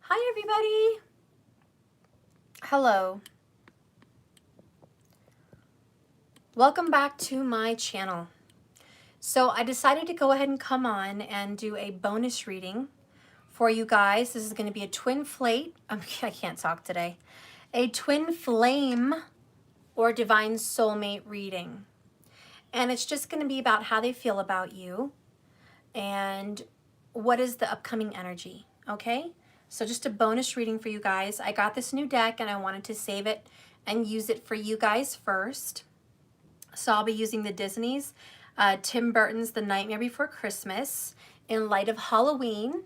Hi, everybody. Hello. Welcome back to my channel. So I decided to go ahead and come on and do a bonus reading for you guys. This is going to be a twin flame. I can't talk today. A twin flame or divine soulmate reading. And it's just going to be about how they feel about you and what is the upcoming energy. Okay? So just a bonus reading for you guys. I got this new deck and I wanted to save it and use it for you guys first. So I'll be using the Disney's Tim Burton's The Nightmare Before Christmas in light of Halloween.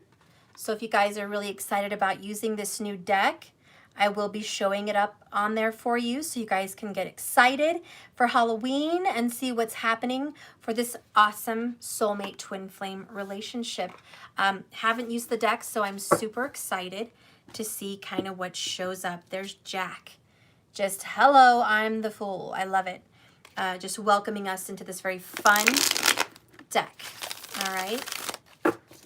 So if you guys are really excited about using this new deck, I will be showing it up on there for you so you guys can get excited for Halloween and see what's happening for this awesome soulmate twin flame relationship. Haven't used the deck, so I'm super excited to see kind of what shows up. There's Jack. Just hello, I'm the fool. I love it. Just welcoming us into this very fun deck. All right.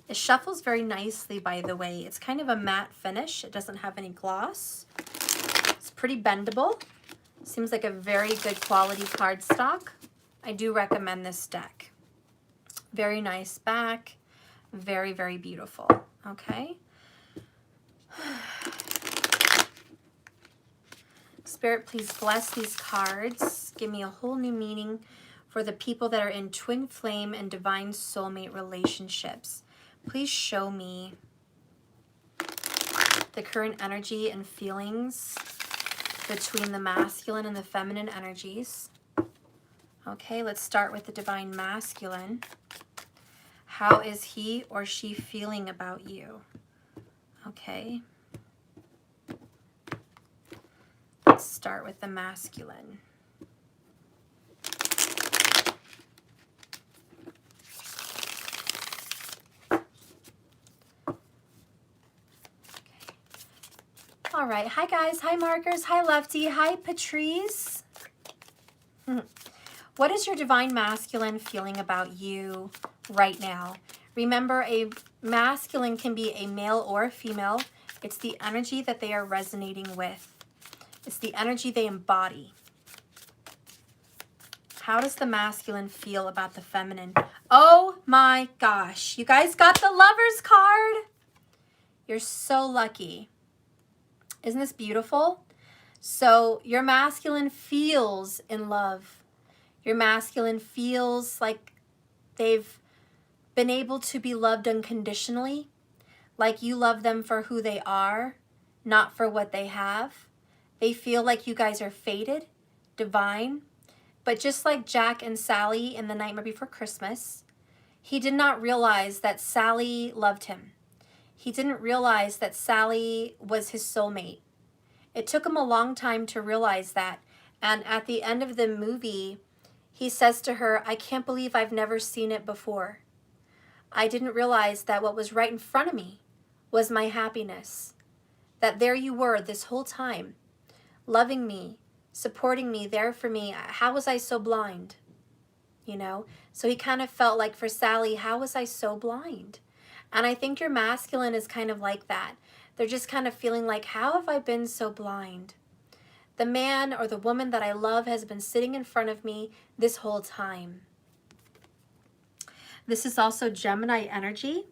It shuffles very nicely, by the way. It's kind of a matte finish. It doesn't have any gloss. It's pretty bendable. Seems like a very good quality cardstock. I do recommend this deck. Very nice back. Very, very beautiful. Okay. Spirit, please bless these cards. Give me a whole new meaning for the people that are in twin flame and divine soulmate relationships. Please show me the current energy and feelings between the masculine and the feminine energies. Okay, let's start with the divine masculine. How is he or she feeling about you? Okay. Let's start with the masculine. All right. Hi, guys. Hi, Markers. Hi, Lefty. Hi, Patrice. What is your divine masculine feeling about you right now? Remember, a masculine can be a male or a female. It's the energy that they are resonating with. It's the energy they embody. How does the masculine feel about the feminine? Oh my gosh. You guys got the Lover's card. You're so lucky. Isn't this beautiful? So your masculine feels in love. Your masculine feels like they've been able to be loved unconditionally, like you love them for who they are, not for what they have. They feel like you guys are fated, divine. But just like Jack and Sally in The Nightmare Before Christmas, he did not realize that Sally loved him. He didn't realize that Sally was his soulmate. It took him a long time to realize that. And at the end of the movie, he says to her, I can't believe I've never seen it before. I didn't realize that what was right in front of me was my happiness. That there you were this whole time, loving me, supporting me, there for me. How was I so blind? You know? So he kind of felt like for Sally, how was I so blind? And I think your masculine is kind of like that. They're just kind of feeling like, how have I been so blind? The man or the woman that I love has been sitting in front of me this whole time. This is also Gemini energy.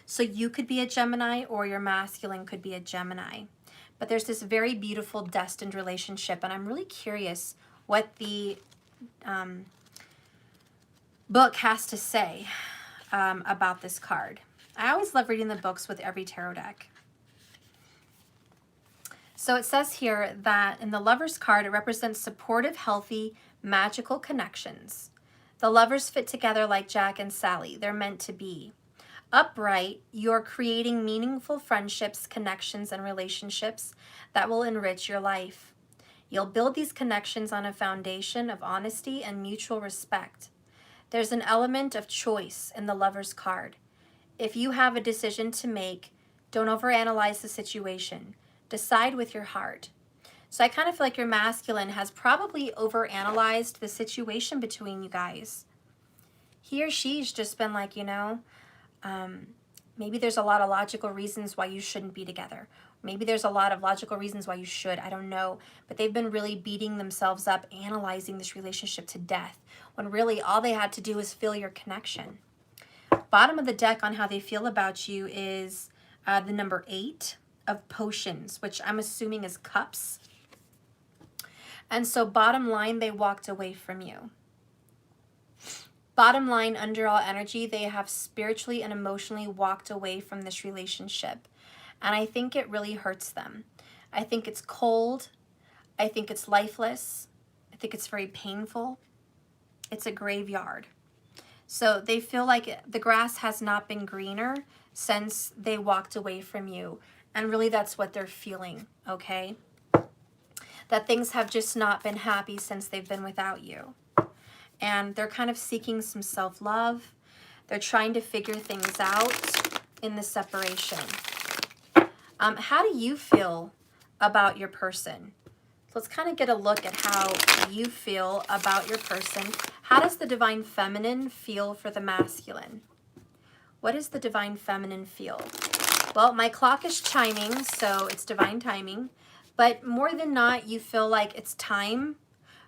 So you could be a Gemini or your masculine could be a Gemini. But there's this very beautiful destined relationship. And I'm really curious what the book has to say about this card. I always love reading the books with every tarot deck. So it says here that in the Lover's card, it represents supportive, healthy, magical connections. The lovers fit together like Jack and Sally. They're meant to be. Upright, you're creating meaningful friendships, connections, and relationships that will enrich your life. You'll build these connections on a foundation of honesty and mutual respect. There's an element of choice in the Lover's card. If you have a decision to make, don't overanalyze the situation. Decide with your heart. So I kind of feel like your masculine has probably overanalyzed the situation between you guys. He or she's just been like, you know, Maybe there's a lot of logical reasons why you shouldn't be together. Maybe there's a lot of logical reasons why you should. I don't know. But they've been really beating themselves up, analyzing this relationship to death, when really all they had to do was feel your connection. Bottom of the deck on how they feel about you is the number 8 of potions, which I'm assuming is cups. And so bottom line, they walked away from you. Bottom line, under all energy, they have spiritually and emotionally walked away from this relationship. And I think it really hurts them. I think it's cold. I think it's lifeless. I think it's very painful. It's a graveyard. So they feel like the grass has not been greener since they walked away from you. And really that's what they're feeling, okay? That things have just not been happy since they've been without you. And they're kind of seeking some self-love. They're trying to figure things out in the separation. How do you feel about your person? So let's kind of get a look at how you feel about your person. How does the divine feminine feel for the masculine? What does the divine feminine feel? Well, my clock is chiming, so it's divine timing. But more than not, you feel like it's time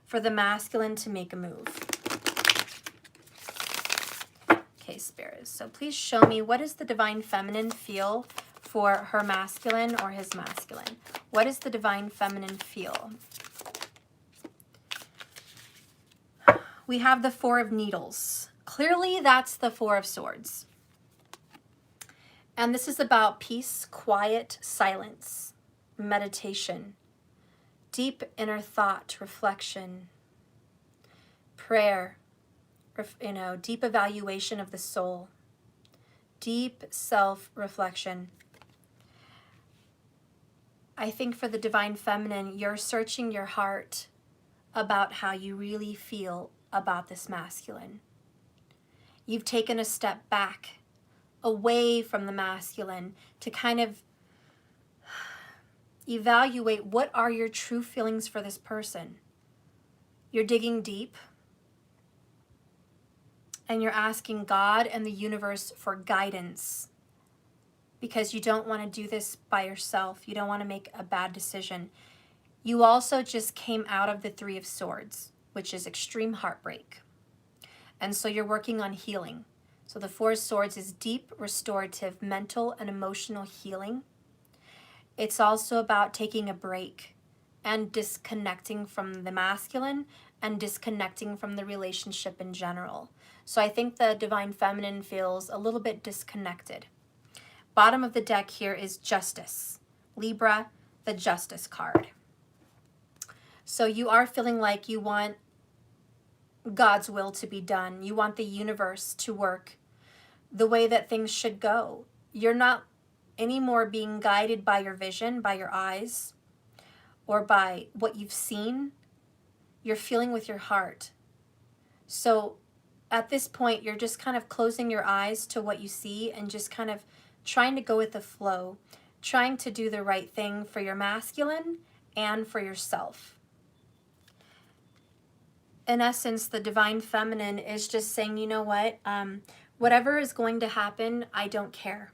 for the masculine to make a move. Okay, spirits. So please show me, what does the divine feminine feel for her masculine or his masculine? What does the divine feminine feel? We have the 4 of Needles. Clearly, that's the 4 of Swords. And this is about peace, quiet, silence, meditation, deep inner thought, reflection, prayer, deep evaluation of the soul, deep self-reflection. I think for the divine feminine, you're searching your heart about how you really feel about this masculine. You've taken a step back, away from the masculine, to kind of evaluate what are your true feelings for this person. You're digging deep, and you're asking God and the universe for guidance, because you don't want to do this by yourself. You don't want to make a bad decision. You also just came out of the 3 of Swords, which is extreme heartbreak. And so you're working on healing. So the 4 of Swords is deep, restorative, mental and emotional healing. It's also about taking a break and disconnecting from the masculine and disconnecting from the relationship in general. So I think the divine feminine feels a little bit disconnected. Bottom of the deck here is Justice. Libra, the Justice card. So you are feeling like you want God's will to be done. You want the universe to work the way that things should go. You're not anymore being guided by your vision, by your eyes, or by what you've seen. You're feeling with your heart. So at this point, you're just kind of closing your eyes to what you see and just kind of trying to go with the flow, trying to do the right thing for your masculine and for yourself. In essence, the divine feminine is just saying, you know what, whatever is going to happen, I don't care.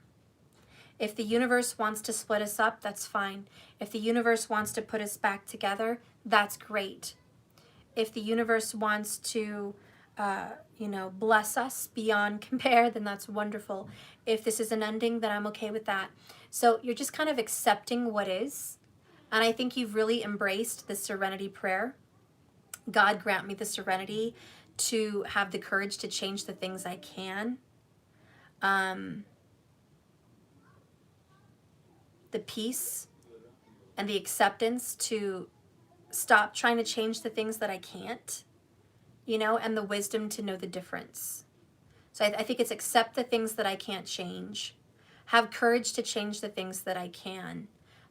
If the universe wants to split us up, that's fine. If the universe wants to put us back together, that's great. If the universe wants to, bless us beyond compare, then that's wonderful. If this is an ending, then I'm okay with that. So you're just kind of accepting what is. And I think you've really embraced the Serenity Prayer. God, grant me the serenity to have the courage to change the things I can. The peace and the acceptance to stop trying to change the things that I can't, and the wisdom to know the difference. So I think it's accept the things that I can't change, have courage to change the things that I can,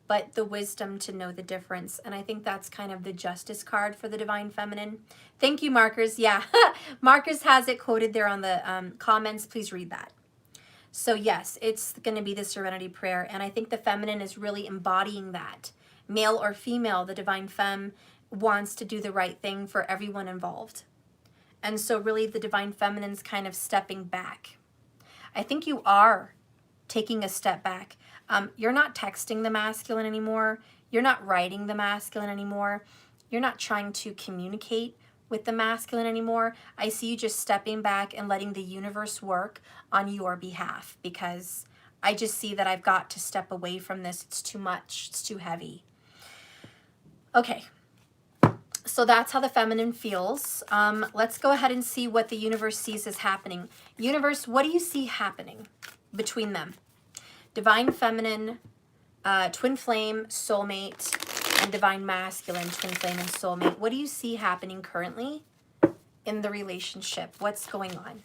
but the wisdom to know the difference. And I think that's kind of the Justice card for the divine feminine. Thank you, Markers. Yeah, Markers has it quoted there on the comments. Please read that. So yes, it's going to be the Serenity Prayer. And I think the feminine is really embodying that. Male or female, the divine femme wants to do the right thing for everyone involved. And so really the divine feminine's kind of stepping back. I think you are taking a step back. You're not texting the masculine anymore. You're not writing the masculine anymore. You're not trying to communicate with the masculine anymore. I see you just stepping back and letting the universe work on your behalf, because I just see that I've got to step away from this. It's too much. It's too heavy. Okay. So that's how the feminine feels. Let's go ahead and see what the universe sees as happening. Universe, what do you see happening between them? Divine feminine, twin flame, soulmate, and divine masculine, twin flame, and soulmate. What do you see happening currently in the relationship? What's going on?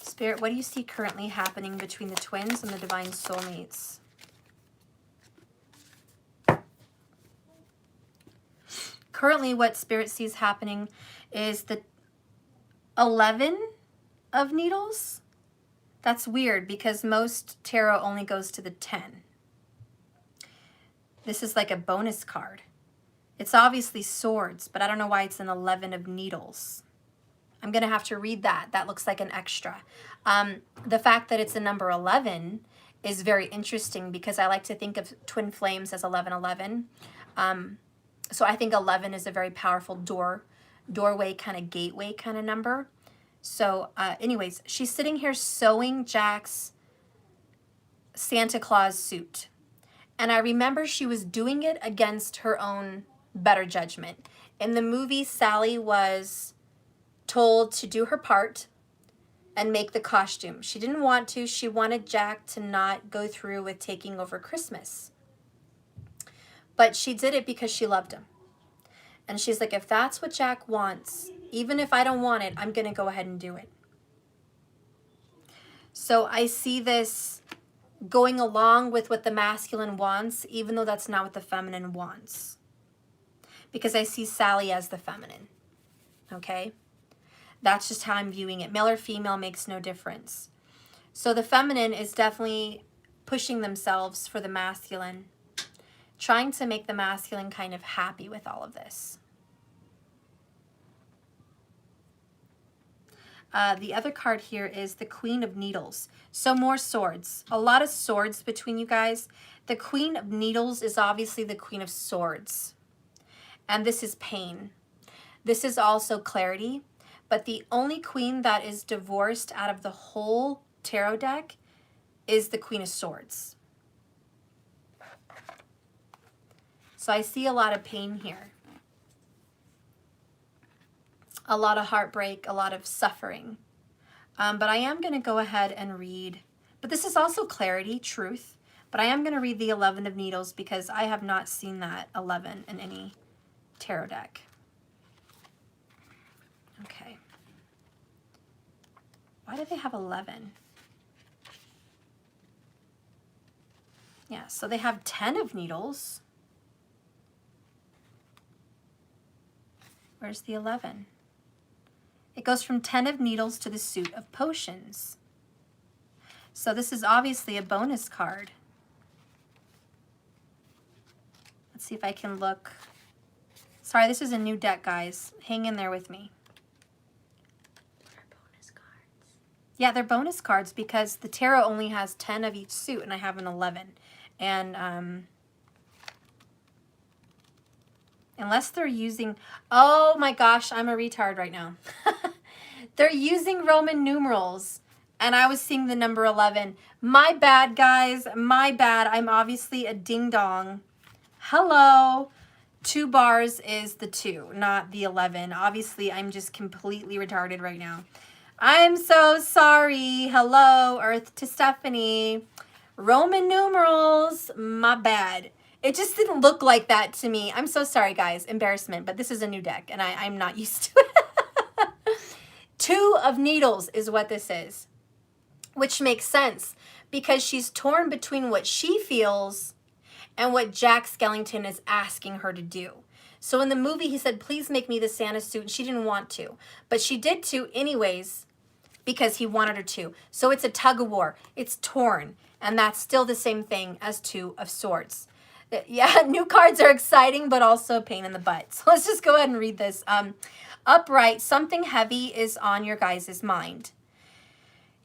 Spirit, what do you see currently happening between the twins and the divine soulmates? Currently, what Spirit sees happening is the 11 of needles. That's weird because most tarot only goes to the 10. This is like a bonus card. It's obviously swords, but I don't know why it's an 11 of needles. I'm going to have to read that. That looks like an extra. The fact that it's a number 11 is very interesting because I like to think of twin flames as 1111. So I think 11 is a very powerful doorway, kind of gateway kind of number. So anyways, she's sitting here sewing Jack's Santa Claus suit. And I remember she was doing it against her own better judgment. In the movie, Sally was told to do her part and make the costume. She didn't want to. She wanted Jack to not go through with taking over Christmas. But she did it because she loved him. And she's like, if that's what Jack wants, even if I don't want it, I'm going to go ahead and do it. So I see this going along with what the masculine wants, even though that's not what the feminine wants. Because I see Sally as the feminine. Okay? That's just how I'm viewing it. Male or female makes no difference. So the feminine is definitely pushing themselves for the masculine, trying to make the masculine kind of happy with all of this. The other card here is the Queen of Needles. So more swords. A lot of swords between you guys. The Queen of Needles is obviously the Queen of Swords. And this is pain. This is also clarity. But the only queen that is divorced out of the whole tarot deck is the Queen of Swords. So I see a lot of pain here. A lot of heartbreak, a lot of suffering. But I am going to go ahead and read. But this is also clarity, truth. But I am going to read the 11 of Needles because I have not seen that 11 in any tarot deck. Okay. Why do they have 11? Yeah, so they have 10 of Needles. Where's the 11? It goes from 10 of Needles to the suit of Potions. So this is obviously a bonus card. Let's see if I can look. Sorry, this is a new deck, guys. Hang in there with me. Yeah, they're bonus cards because the tarot only has 10 of each suit and I have an 11. And unless they're using, oh my gosh, I'm a retard right now. They're using Roman numerals and I was seeing the number 11. My bad, guys, my bad. I'm obviously a ding dong. Hello. 2 bars is the 2, not the 11. Obviously, I'm just completely retarded right now. I'm so sorry. Hello, Earth to Stephanie. Roman numerals, my bad. It just didn't look like that to me. I'm so sorry, guys. Embarrassment, but this is a new deck, and I'm not used to it. 2 of Needles is what this is, which makes sense because she's torn between what she feels and what Jack Skellington is asking her to do. So in the movie, he said, please make me the Santa suit. And she didn't want to, but she did to anyways because he wanted her to. So it's a tug of war. It's torn. And that's still the same thing as Two of Swords. Yeah, new cards are exciting, but also a pain in the butt. So let's just go ahead and read this. Upright, something heavy is on your guys' mind.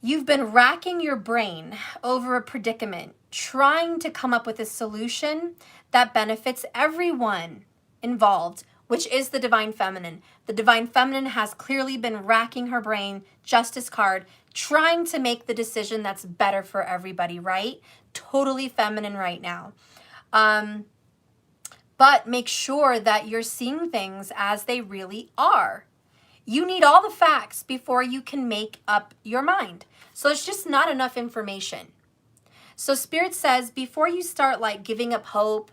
You've been racking your brain over a predicament, trying to come up with a solution that benefits everyone involved, which is the Divine Feminine. The Divine Feminine has clearly been racking her brain, Justice card, trying to make the decision that's better for everybody, right? Totally feminine right now. But make sure that you're seeing things as they really are. You need all the facts before you can make up your mind. So it's just not enough information. So Spirit says before you start like giving up hope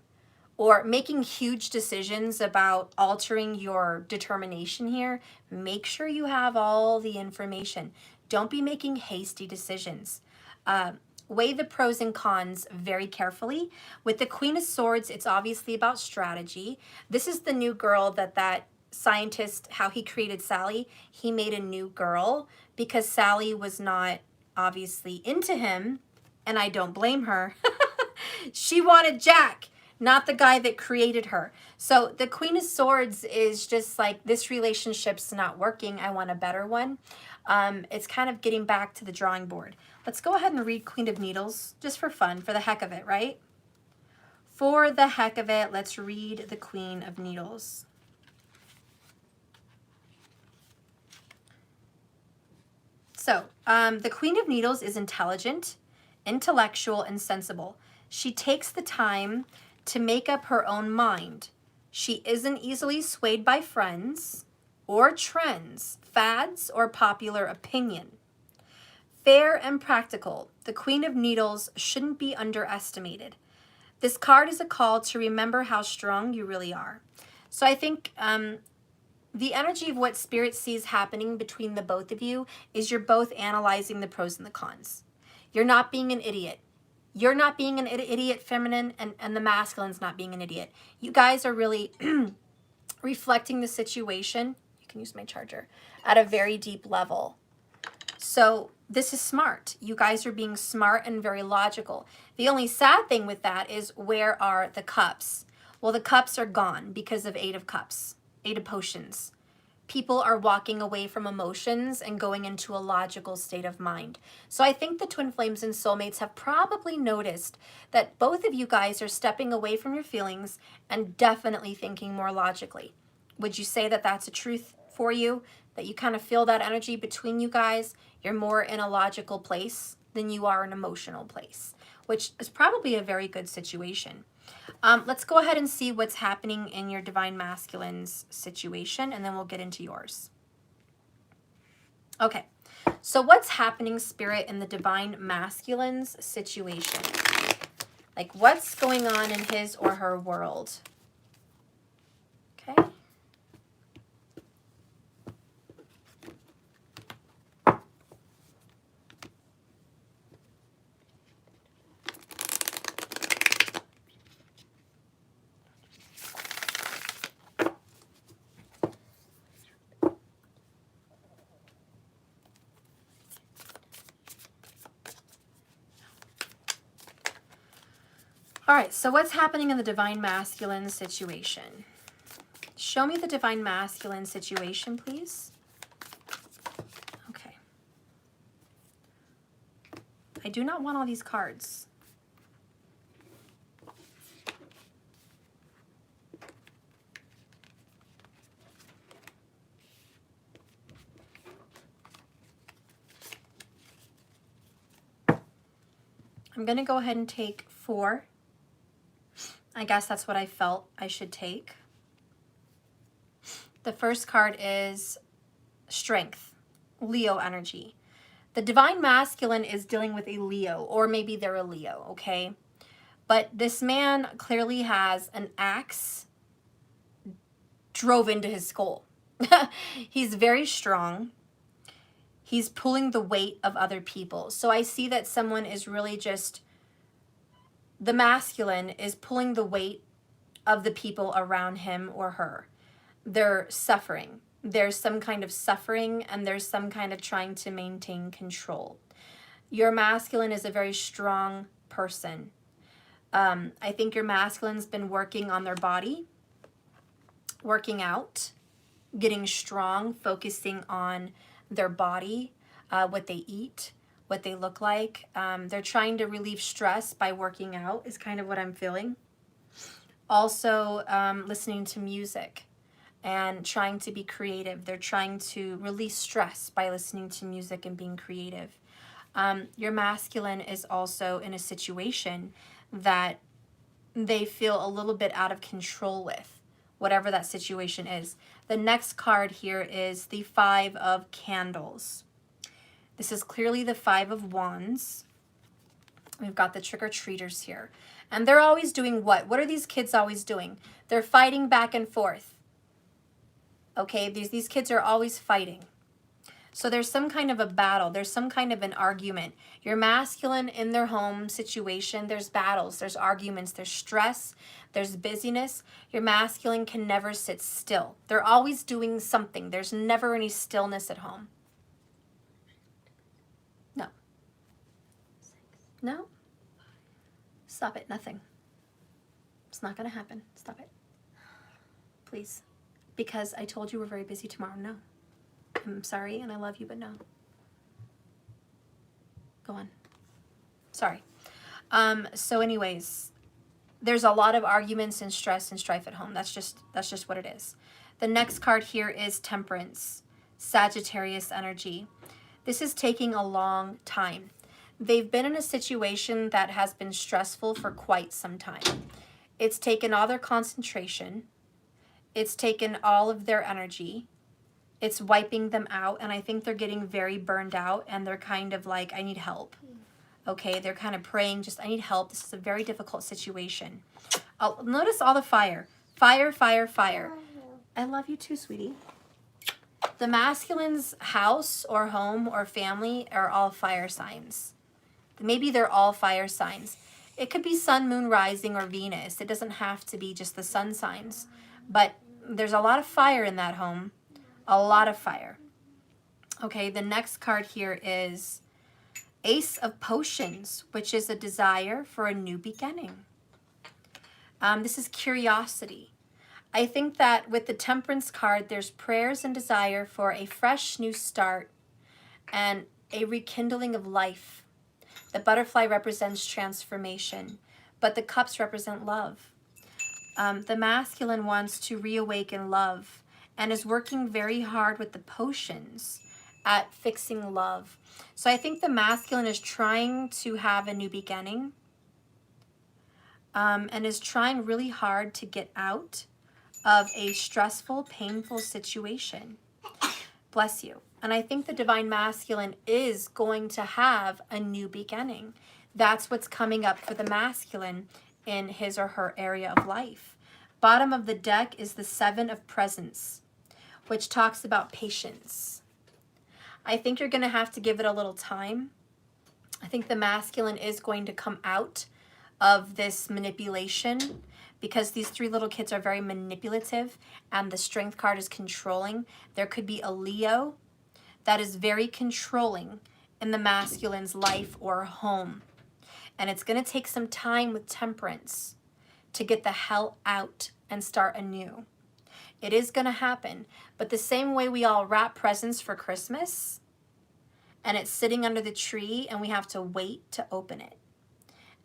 or making huge decisions about altering your determination here, make sure you have all the information. Don't be making hasty decisions. Weigh the pros and cons very carefully. With the Queen of Swords, it's obviously about strategy. This is the new girl that scientist, how he created Sally. He made a new girl because Sally was not obviously into him, and I don't blame her. She wanted Jack, not the guy that created her. So the Queen of Swords is just like, this relationship's not working. I want a better one. It's kind of getting back to the drawing board. Let's go ahead and read Queen of Needles just for fun, for the heck of it, right? For the heck of it, let's read the Queen of Needles. So, the Queen of Needles is intelligent, intellectual, and sensible. She takes the time to make up her own mind. She isn't easily swayed by friends or trends, fads, or popular opinion. Fair and practical, the Queen of Needles shouldn't be underestimated. This card is a call to remember how strong you really are. So I think the energy of what Spirit sees happening between the both of you is you're both analyzing the pros and the cons. You're not being an idiot. You're not being an idiot, feminine, and the masculine's not being an idiot. You guys are really reflecting the situation. You can use my charger at a very deep level. So this is smart. You guys are being smart and very logical. The only sad thing with that is, where are the cups? Well, the cups are gone because of Eight of Cups, Eight of Potions. People are walking away from emotions and going into a logical state of mind. So I think the Twin Flames and Soulmates have probably noticed that both of you guys are stepping away from your feelings and definitely thinking more logically. Would you say that that's a truth for you? That you kind of feel that energy between you guys? You're more in a logical place than you are an emotional place, which is probably a very good situation. Let's go ahead and see what's happening in your Divine Masculine's situation, and then we'll get into yours. Okay, so what's happening, Spirit, in the Divine Masculine's situation? Like, what's going on in his or her world? Okay. All right, so what's happening in the Divine Masculine situation? Show me the Divine Masculine situation, please. Okay. I do not want all these cards. I'm going to go ahead and take 4. I guess that's what I felt I should take. The first card is Strength, Leo energy. The Divine Masculine is dealing with a Leo, or maybe they're a Leo, okay? But this man clearly has an axe drove into his skull. He's very strong. He's pulling the weight of other people. So I see that someone is really just, the masculine is pulling the weight of the people around him or her. They're suffering. There's some kind of suffering, and there's some kind of trying to maintain control. Your masculine is a very strong person. I think your masculine's been working on their body, working out, getting strong, focusing on their body, what they eat, what they look like. They're trying to relieve stress by working out is kind of what I'm feeling. Also, listening to music and trying to be creative. They're trying to release stress by listening to music and being creative. Your masculine is also in a situation that they feel a little bit out of control with, whatever that situation is. The next card here is the Five of Candles. This is clearly the Five of Wands. We've got the trick-or-treaters here. And they're always doing what? What are these kids always doing? They're fighting back and forth. Okay, these kids are always fighting. So there's some kind of a battle. There's some kind of an argument. Your masculine in their home situation, there's battles, there's arguments, there's stress, there's busyness. Your masculine can never sit still. They're always doing something. There's never any stillness at home. No. No? Stop it. Nothing. It's not going to happen. Stop it. Please. Because I told you we're very busy tomorrow. No. I'm sorry and I love you, but no. Go on. Sorry. So anyways, there's a lot of arguments and stress and strife at home. That's just what it is. The next card here is Temperance, Sagittarius energy. This is taking a long time. They've been in a situation that has been stressful for quite some time. It's taken all their concentration. It's taken all of their energy. It's wiping them out, and I think they're getting very burned out, and they're kind of like, I need help. Okay, they're kind of praying, just I need help. This is a very difficult situation. Notice all the fire. Fire, fire, fire. I love you too, sweetie. The masculine's house or home or family are all fire signs. Maybe they're all fire signs. It could be sun, moon, rising, or Venus. It doesn't have to be just the sun signs. But there's a lot of fire in that home. A lot of fire. Okay, the next card here is Ace of Potions, which is a desire for a new beginning. This is curiosity. I think that with the Temperance card, there's prayers and desire for a fresh new start and a rekindling of life. The butterfly represents transformation, but the cups represent love. The masculine wants to reawaken love and is working very hard with the potions at fixing love. So I think the masculine is trying to have a new beginning and is trying really hard to get out of a stressful, painful situation. Bless you. And I think the divine masculine is going to have a new beginning. That's what's coming up for the masculine in his or her area of life. Bottom of the deck is the Seven of Presents, which talks about patience. I think you're going to have to give it a little time. I think the masculine is going to come out of this manipulation because these three little kids are very manipulative and the Strength card is controlling. There could be a Leo that is very controlling in the masculine's life or home. And it's going to take some time with Temperance to get the hell out and start anew. It is going to happen. But the same way we all wrap presents for Christmas and it's sitting under the tree and we have to wait to open it.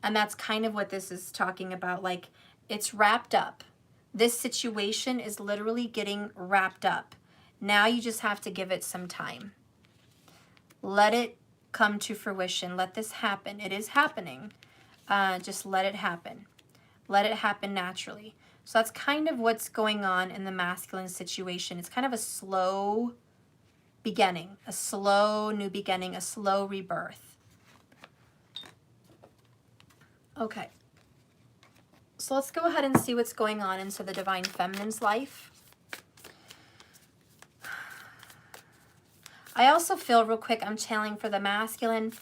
And that's kind of what this is talking about. Like, it's wrapped up. This situation is literally getting wrapped up. Now you just have to give it some time. Let it come to fruition. Let this happen. It is happening. Just let it happen. Let it happen naturally. So that's kind of what's going on in the masculine situation. It's kind of a slow beginning, a slow new beginning, a slow rebirth. Okay. So let's go ahead and see what's going on into the divine feminine's life. I also feel real quick, I'm channeling for the masculine.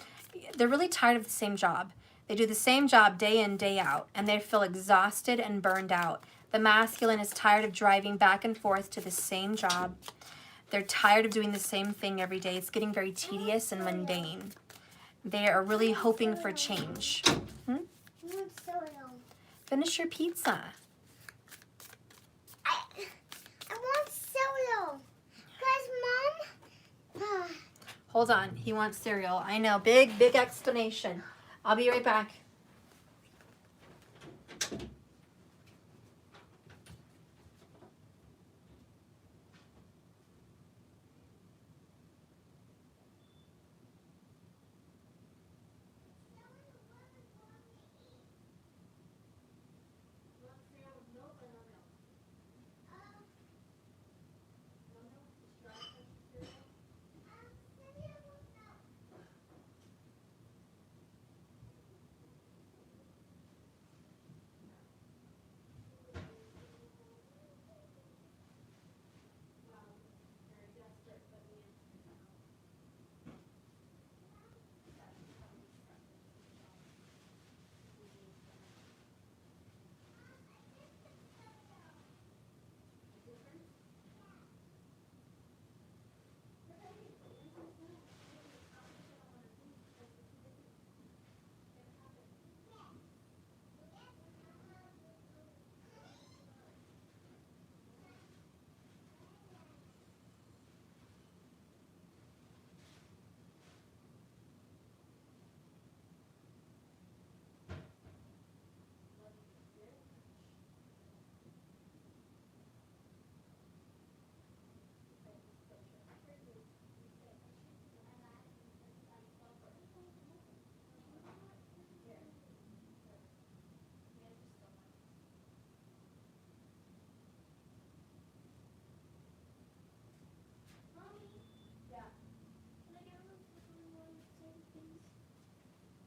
They're really tired of the same job. They do the same job day in, day out, and they feel exhausted and burned out. The masculine is tired of driving back and forth to the same job. They're tired of doing the same thing every day. It's getting very tedious and mundane. They are really hoping for change. Finish your pizza. I want cereal. Because Mom... Hold on. He wants cereal. I know. Big, big explanation. I'll be right back.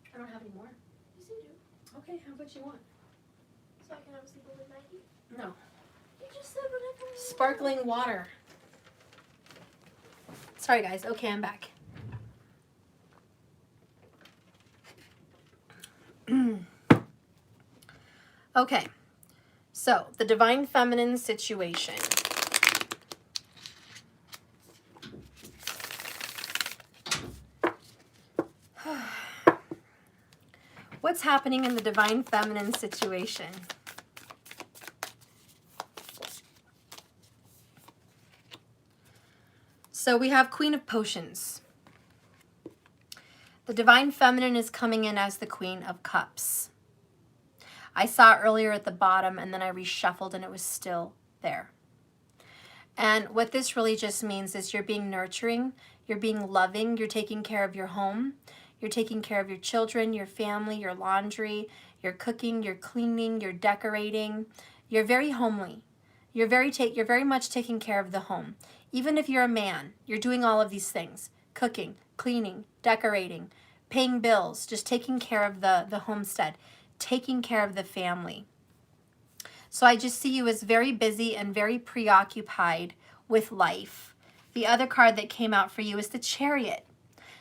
I don't have any more. Yes, you do. Okay, how much you want? So I can have a sleep with Maggie? No. You just said whatever. Sparkling water. Sorry, guys. Okay, I'm back. Okay, so the Divine Feminine situation. What's happening in the Divine Feminine situation? So we have Queen of Potions. The Divine Feminine is coming in as the Queen of Cups. I saw it earlier at the bottom and then I reshuffled and it was still there. And what this really just means is you're being nurturing, you're being loving, you're taking care of your home, you're taking care of your children, your family, your laundry, you're cooking, you're cleaning, you're decorating. You're very homely. You're very much taking care of the home. Even if you're a man, you're doing all of these things. Cooking, cleaning, decorating, paying bills, just taking care of the homestead, taking care of the family. So I just see you as very busy and very preoccupied with life. The other card that came out for you is the Chariot.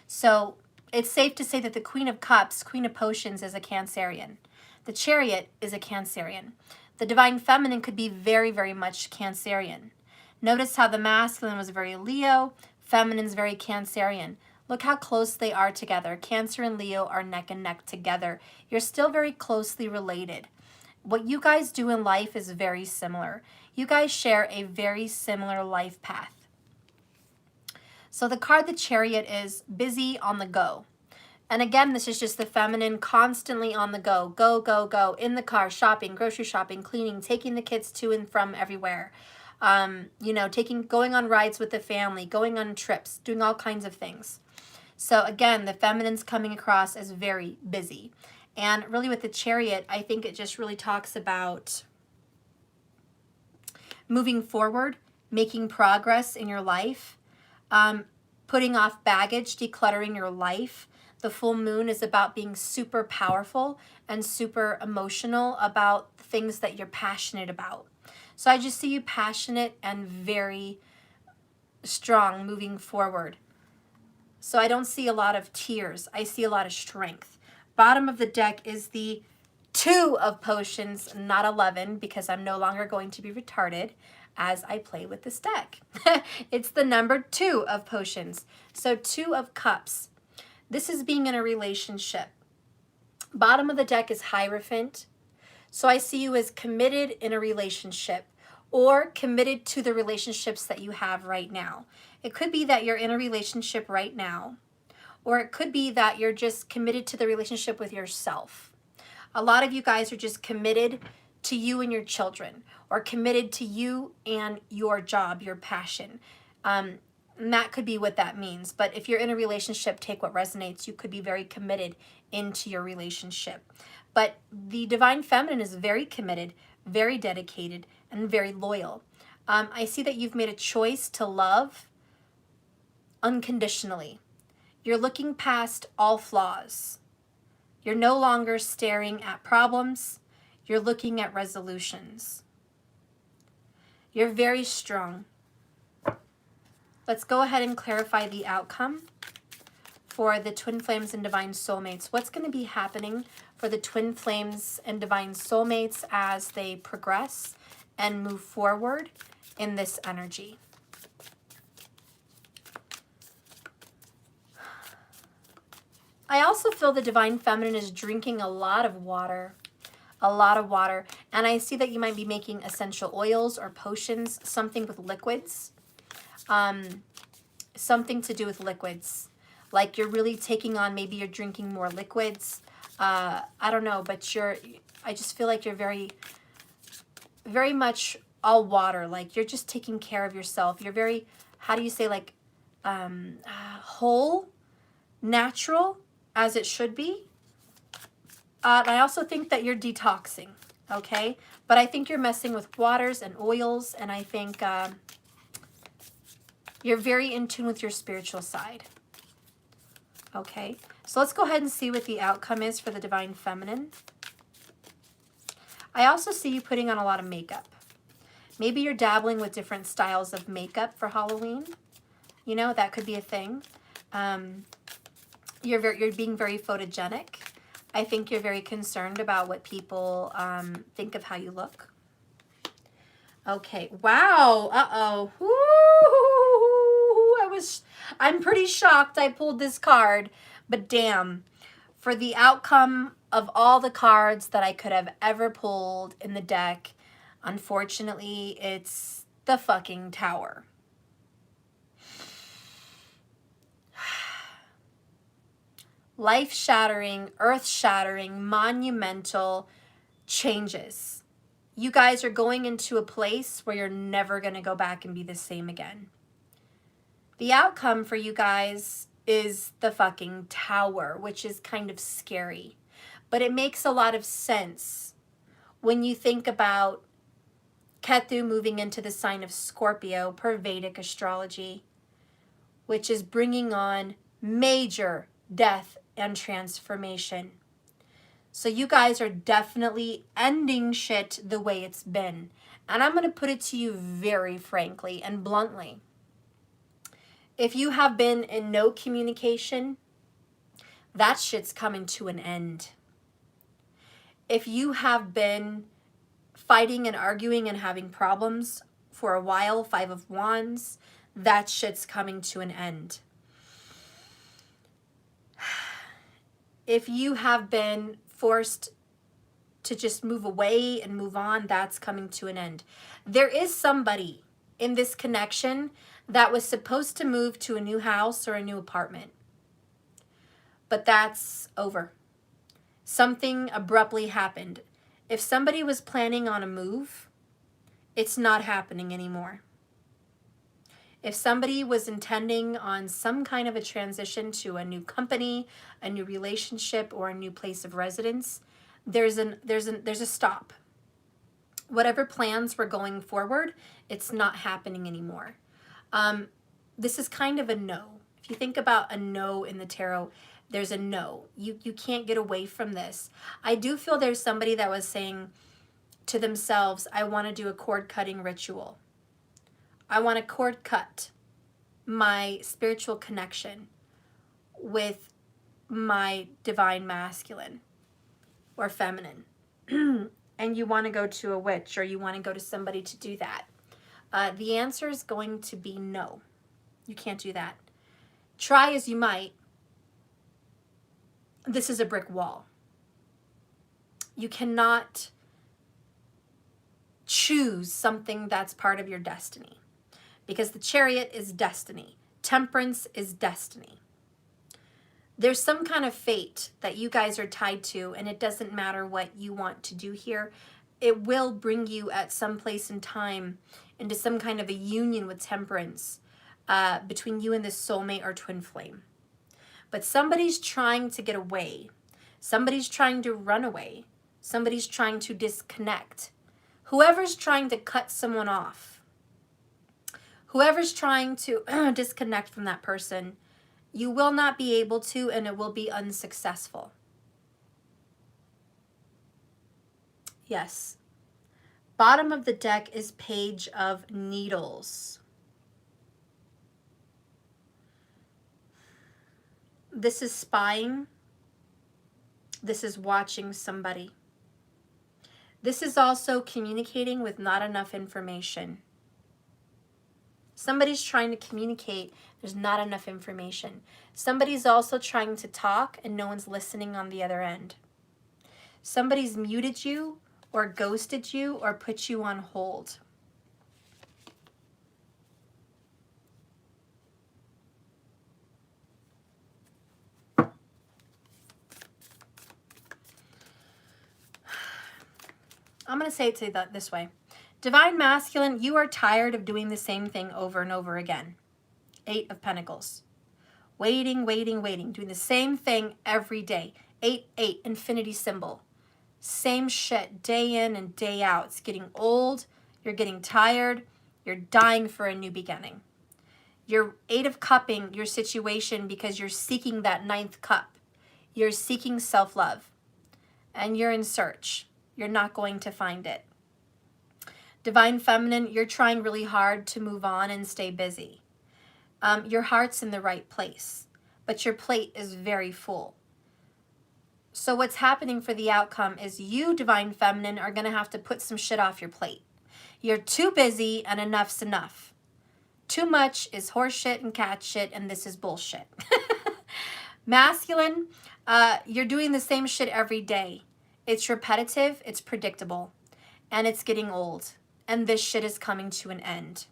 So it's safe to say that the Queen of Cups, Queen of Potions, is a Cancerian. The Chariot is a Cancerian. The Divine Feminine could be very, very much Cancerian. Notice how the masculine was very Leo, feminine's very Cancerian. Look how close they are together. Cancer and Leo are neck and neck together. You're still very closely related. What you guys do in life is very similar. You guys share a very similar life path. So the card, the Chariot, is busy on the go. And again, this is just the feminine constantly on the go. Go, go, go. In the car, shopping, grocery shopping, cleaning, taking the kids to and from everywhere. You know, going on rides with the family, going on trips, doing all kinds of things. So again, the feminine's coming across as very busy. And really with the Chariot, I think it just really talks about moving forward, making progress in your life, putting off baggage, decluttering your life. The full moon is about being super powerful and super emotional about things that you're passionate about. So I just see you passionate and very strong moving forward. So I don't see a lot of tears. I see a lot of strength. Bottom of the deck is the 2 of potions, not 11, because I'm no longer going to be retarded as I play with this deck. It's the number 2 of potions. So 2 of cups. This is being in a relationship. Bottom of the deck is Hierophant. So I see you as committed in a relationship or committed to the relationships that you have right now. It could be that you're in a relationship right now, or it could be that you're just committed to the relationship with yourself. A lot of you guys are just committed to you and your children, or committed to you and your job, your passion. And that could be what that means. But if you're in a relationship, take what resonates. You could be very committed into your relationship. But the Divine Feminine is very committed, very dedicated, and very loyal. I see that you've made a choice to love unconditionally. You're looking past all flaws. You're no longer staring at problems. You're looking at resolutions. You're very strong. Let's go ahead and clarify the outcome for the Twin Flames and Divine Soulmates. What's going to be happening for the Twin Flames and Divine Soulmates as they progress and move forward in this energy? I also feel the Divine Feminine is drinking a lot of water. A lot of water. And I see that you might be making essential oils or potions, something with liquids. Something to do with liquids. Like you're really taking on, maybe you're drinking more liquids. I don't know, but I just feel like you're very, very much all water. Like you're just taking care of yourself. You're very, how do you say, like whole, natural, as it should be. I also think that you're detoxing, okay? But I think you're messing with waters and oils, and I think you're very in tune with your spiritual side, okay? So let's go ahead and see what the outcome is for the Divine Feminine. I also see you putting on a lot of makeup. Maybe you're dabbling with different styles of makeup for Halloween. You know, that could be a thing. You're being very photogenic. I think you're very concerned about what people think of how you look. Okay. Wow. Uh-oh. I'm pretty shocked I pulled this card, but damn. For the outcome of all the cards that I could have ever pulled in the deck, unfortunately, it's the fucking Tower. Life-shattering, earth-shattering, monumental changes. You guys are going into a place where you're never going to go back and be the same again. The outcome for you guys is the fucking Tower, which is kind of scary. But it makes a lot of sense when you think about Ketu moving into the sign of Scorpio per Vedic astrology, which is bringing on major death and transformation. So you guys are definitely ending shit the way it's been. And I'm going to put it to you very frankly and bluntly. If you have been in no communication, that shit's coming to an end. If you have been fighting and arguing and having problems for a while, 5 of Wands, that shit's coming to an end. If you have been forced to just move away and move on, that's coming to an end. There is somebody in this connection that was supposed to move to a new house or a new apartment. But that's over. Something abruptly happened. If somebody was planning on a move, it's not happening anymore. If somebody was intending on some kind of a transition to a new company, a new relationship, or a new place of residence, there's a stop. Whatever plans were going forward, it's not happening anymore. This is kind of a no. If you think about a no in the tarot, there's a no. You can't get away from this. I do feel there's somebody that was saying to themselves, I want to do a cord cutting ritual. I want to cord cut my spiritual connection with my divine masculine or feminine. and you want to go to a witch or you want to go to somebody to do that, the answer is going to be no. You can't do that. Try as you might. This is a brick wall. You cannot choose something that's part of your destiny, because the Chariot is destiny. Temperance is destiny. There's some kind of fate that you guys are tied to, and it doesn't matter what you want to do here. It will bring you at some place in time into some kind of a union with Temperance between you and this soulmate or twin flame. But somebody's trying to get away. Somebody's trying to run away. Somebody's trying to disconnect. Whoever's trying to cut someone off, whoever's trying to disconnect from that person, you will not be able to, and it will be unsuccessful. Yes. Bottom of the deck is Page of Needles. This is spying. This is watching somebody. This is also communicating with not enough information. Somebody's trying to communicate. There's not enough information. Somebody's also trying to talk and no one's listening on the other end. Somebody's muted you or ghosted you or put you on hold. I'm going to say it this way. Divine Masculine, you are tired of doing the same thing over and over again. 8 of Pentacles. Waiting, waiting, waiting. Doing the same thing every day. 8, 8, infinity symbol. Same shit day in and day out. It's getting old. You're getting tired. You're dying for a new beginning. You're 8 of cupping your situation because you're seeking that 9th cup. You're seeking self-love. And you're in search. You're not going to find it. Divine Feminine, you're trying really hard to move on and stay busy. Your heart's in the right place, but your plate is very full. So what's happening for the outcome is you, Divine Feminine, are going to have to put some shit off your plate. You're too busy and enough's enough. Too much is horse shit and cat shit, and this is bullshit. Masculine, you're doing the same shit every day. It's repetitive, it's predictable, and it's getting old. And this shit is coming to an end.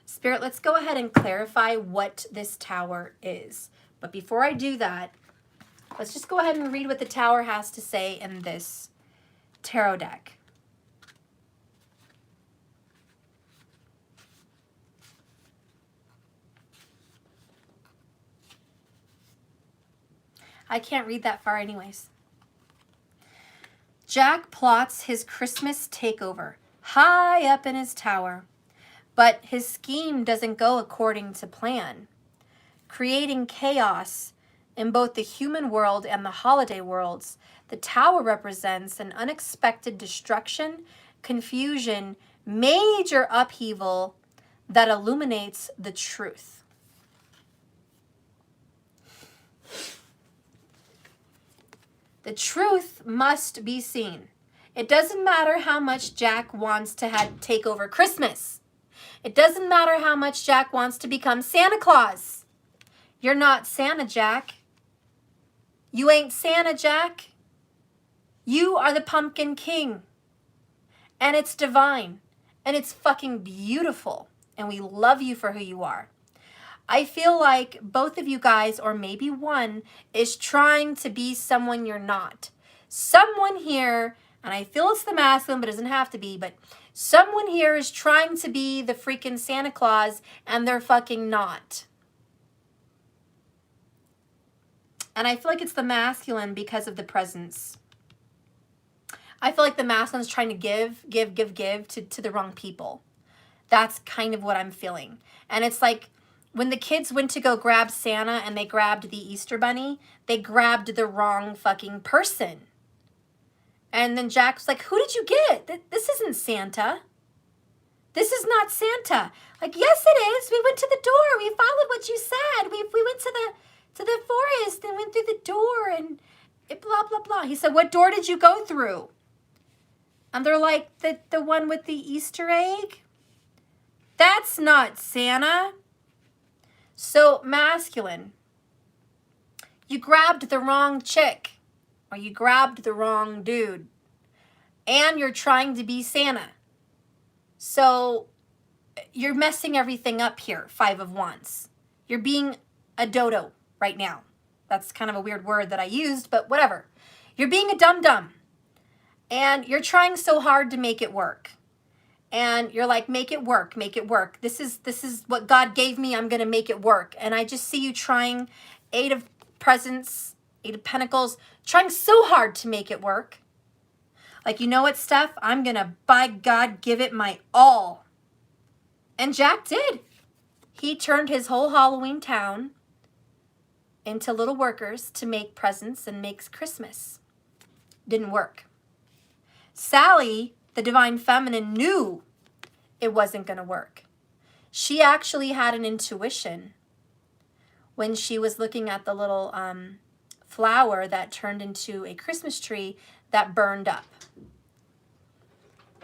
Spirit, let's go ahead and clarify what this tower is. But before I do that, let's just go ahead and read what the tower has to say in this tarot deck. I can't read that far anyways. Jack plots his Christmas takeover high up in his tower, but his scheme doesn't go according to plan, creating chaos in both the human world and the holiday worlds. The tower represents an unexpected destruction, confusion, major upheaval that illuminates the truth. The truth must be seen. It doesn't matter how much Jack wants to take over Christmas. It doesn't matter how much Jack wants to become Santa Claus. You're not Santa, Jack. You ain't Santa, Jack. You are the Pumpkin King. And it's divine. And it's fucking beautiful. And we love you for who you are. I feel like both of you guys, or maybe one, is trying to be someone you're not. Someone here, and I feel it's the masculine, but it doesn't have to be, but someone here is trying to be the freaking Santa Claus, and they're fucking not. And I feel like it's the masculine because of the presence. I feel like the masculine's trying to give to the wrong people. That's kind of what I'm feeling. And it's like, when the kids went to go grab Santa and they grabbed the Easter Bunny, they grabbed the wrong fucking person. And then Jack was like, who did you get? This isn't Santa. This is not Santa. Like, yes, it is. We went to the door. We followed what you said. We went to the forest and went through the door and it blah, blah, blah. He said, what door did you go through? And they're like, the one with the Easter egg? That's not Santa. So masculine, you grabbed the wrong chick or you grabbed the wrong dude and you're trying to be Santa. So you're messing everything up here, 5 of Wands. You're being a dodo right now. That's kind of a weird word that I used, but whatever. You're being a dum-dum and you're trying so hard to make it work. And you're like, make it work, make it work. This is what God gave me. I'm going to make it work. And I just see you trying, 8 of Presents, 8 of Pentacles, trying so hard to make it work. Like, you know what, Steph? I'm going to, by God, give it my all. And Jack did. He turned his whole Halloween town into little workers to make presents and makes Christmas. Didn't work. Sally, the Divine Feminine, knew it wasn't going to work. She actually had an intuition when she was looking at the little flower that turned into a Christmas tree that burned up.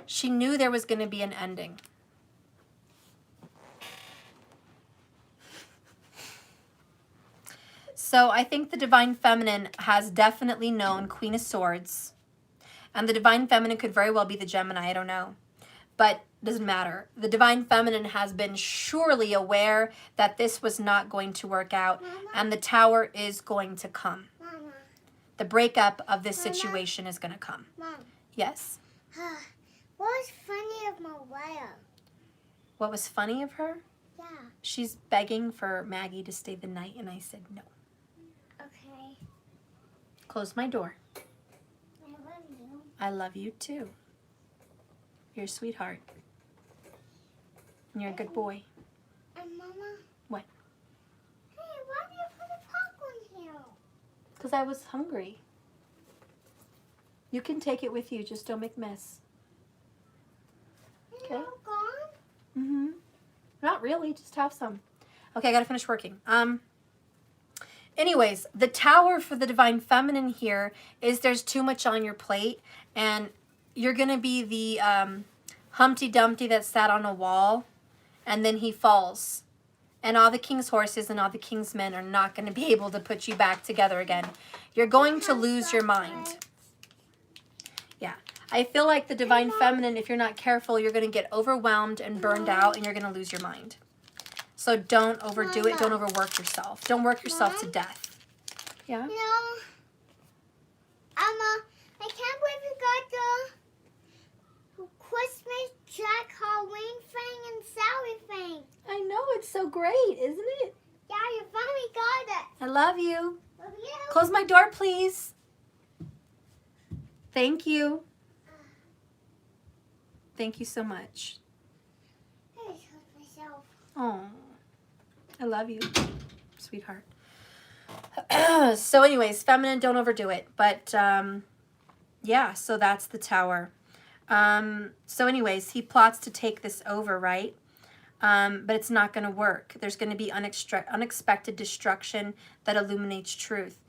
She knew there was going to be an ending. So I think the Divine Feminine has definitely known Queen of Swords. And the Divine Feminine could very well be the Gemini, I don't know. But doesn't matter. The Divine Feminine has been surely aware that this was not going to work out. Mama. And the Tower is going to come. Mama. The breakup of this situation is going to come. Mom. Yes? What was funny of Mariah? What was funny of her? Yeah. She's begging for Maggie to stay the night, and I said no. Okay. Close my door. I love you. I love you too. You're a sweetheart. And you're a good boy. And Mama? What? Hey, why do you put a popcorn here? Because I was hungry. You can take it with you, just don't make mess. Okay. You're gone? Mm-hmm. Not really, just have some. Okay, I gotta finish working. Anyways, the Tower for the Divine Feminine here is there's too much on your plate, and you're gonna be the Humpty Dumpty that sat on a wall, and then he falls. And all the king's horses and all the king's men are not gonna be able to put you back together again. You're going to lose your mind. Yeah. I feel like the Divine Feminine, if you're not careful, you're going to get overwhelmed and burned out, and you're going to lose your mind. So don't overdo it. Don't overwork yourself. Don't work yourself to death. Yeah? You know, I can't believe you got the Christmas Jack Halloween thing and Sally thing. I know. It's so great, isn't it? Yeah, you finally got it. I love you. Love you. Close my door, please. Thank you. Thank you so much. I just hurt myself. Oh, I love you, sweetheart. So anyways, feminine, don't overdo it. But yeah, so that's the Tower. So anyways, he plots to take this over, right? But it's not going to work. There's going to be unexpected destruction that illuminates truth.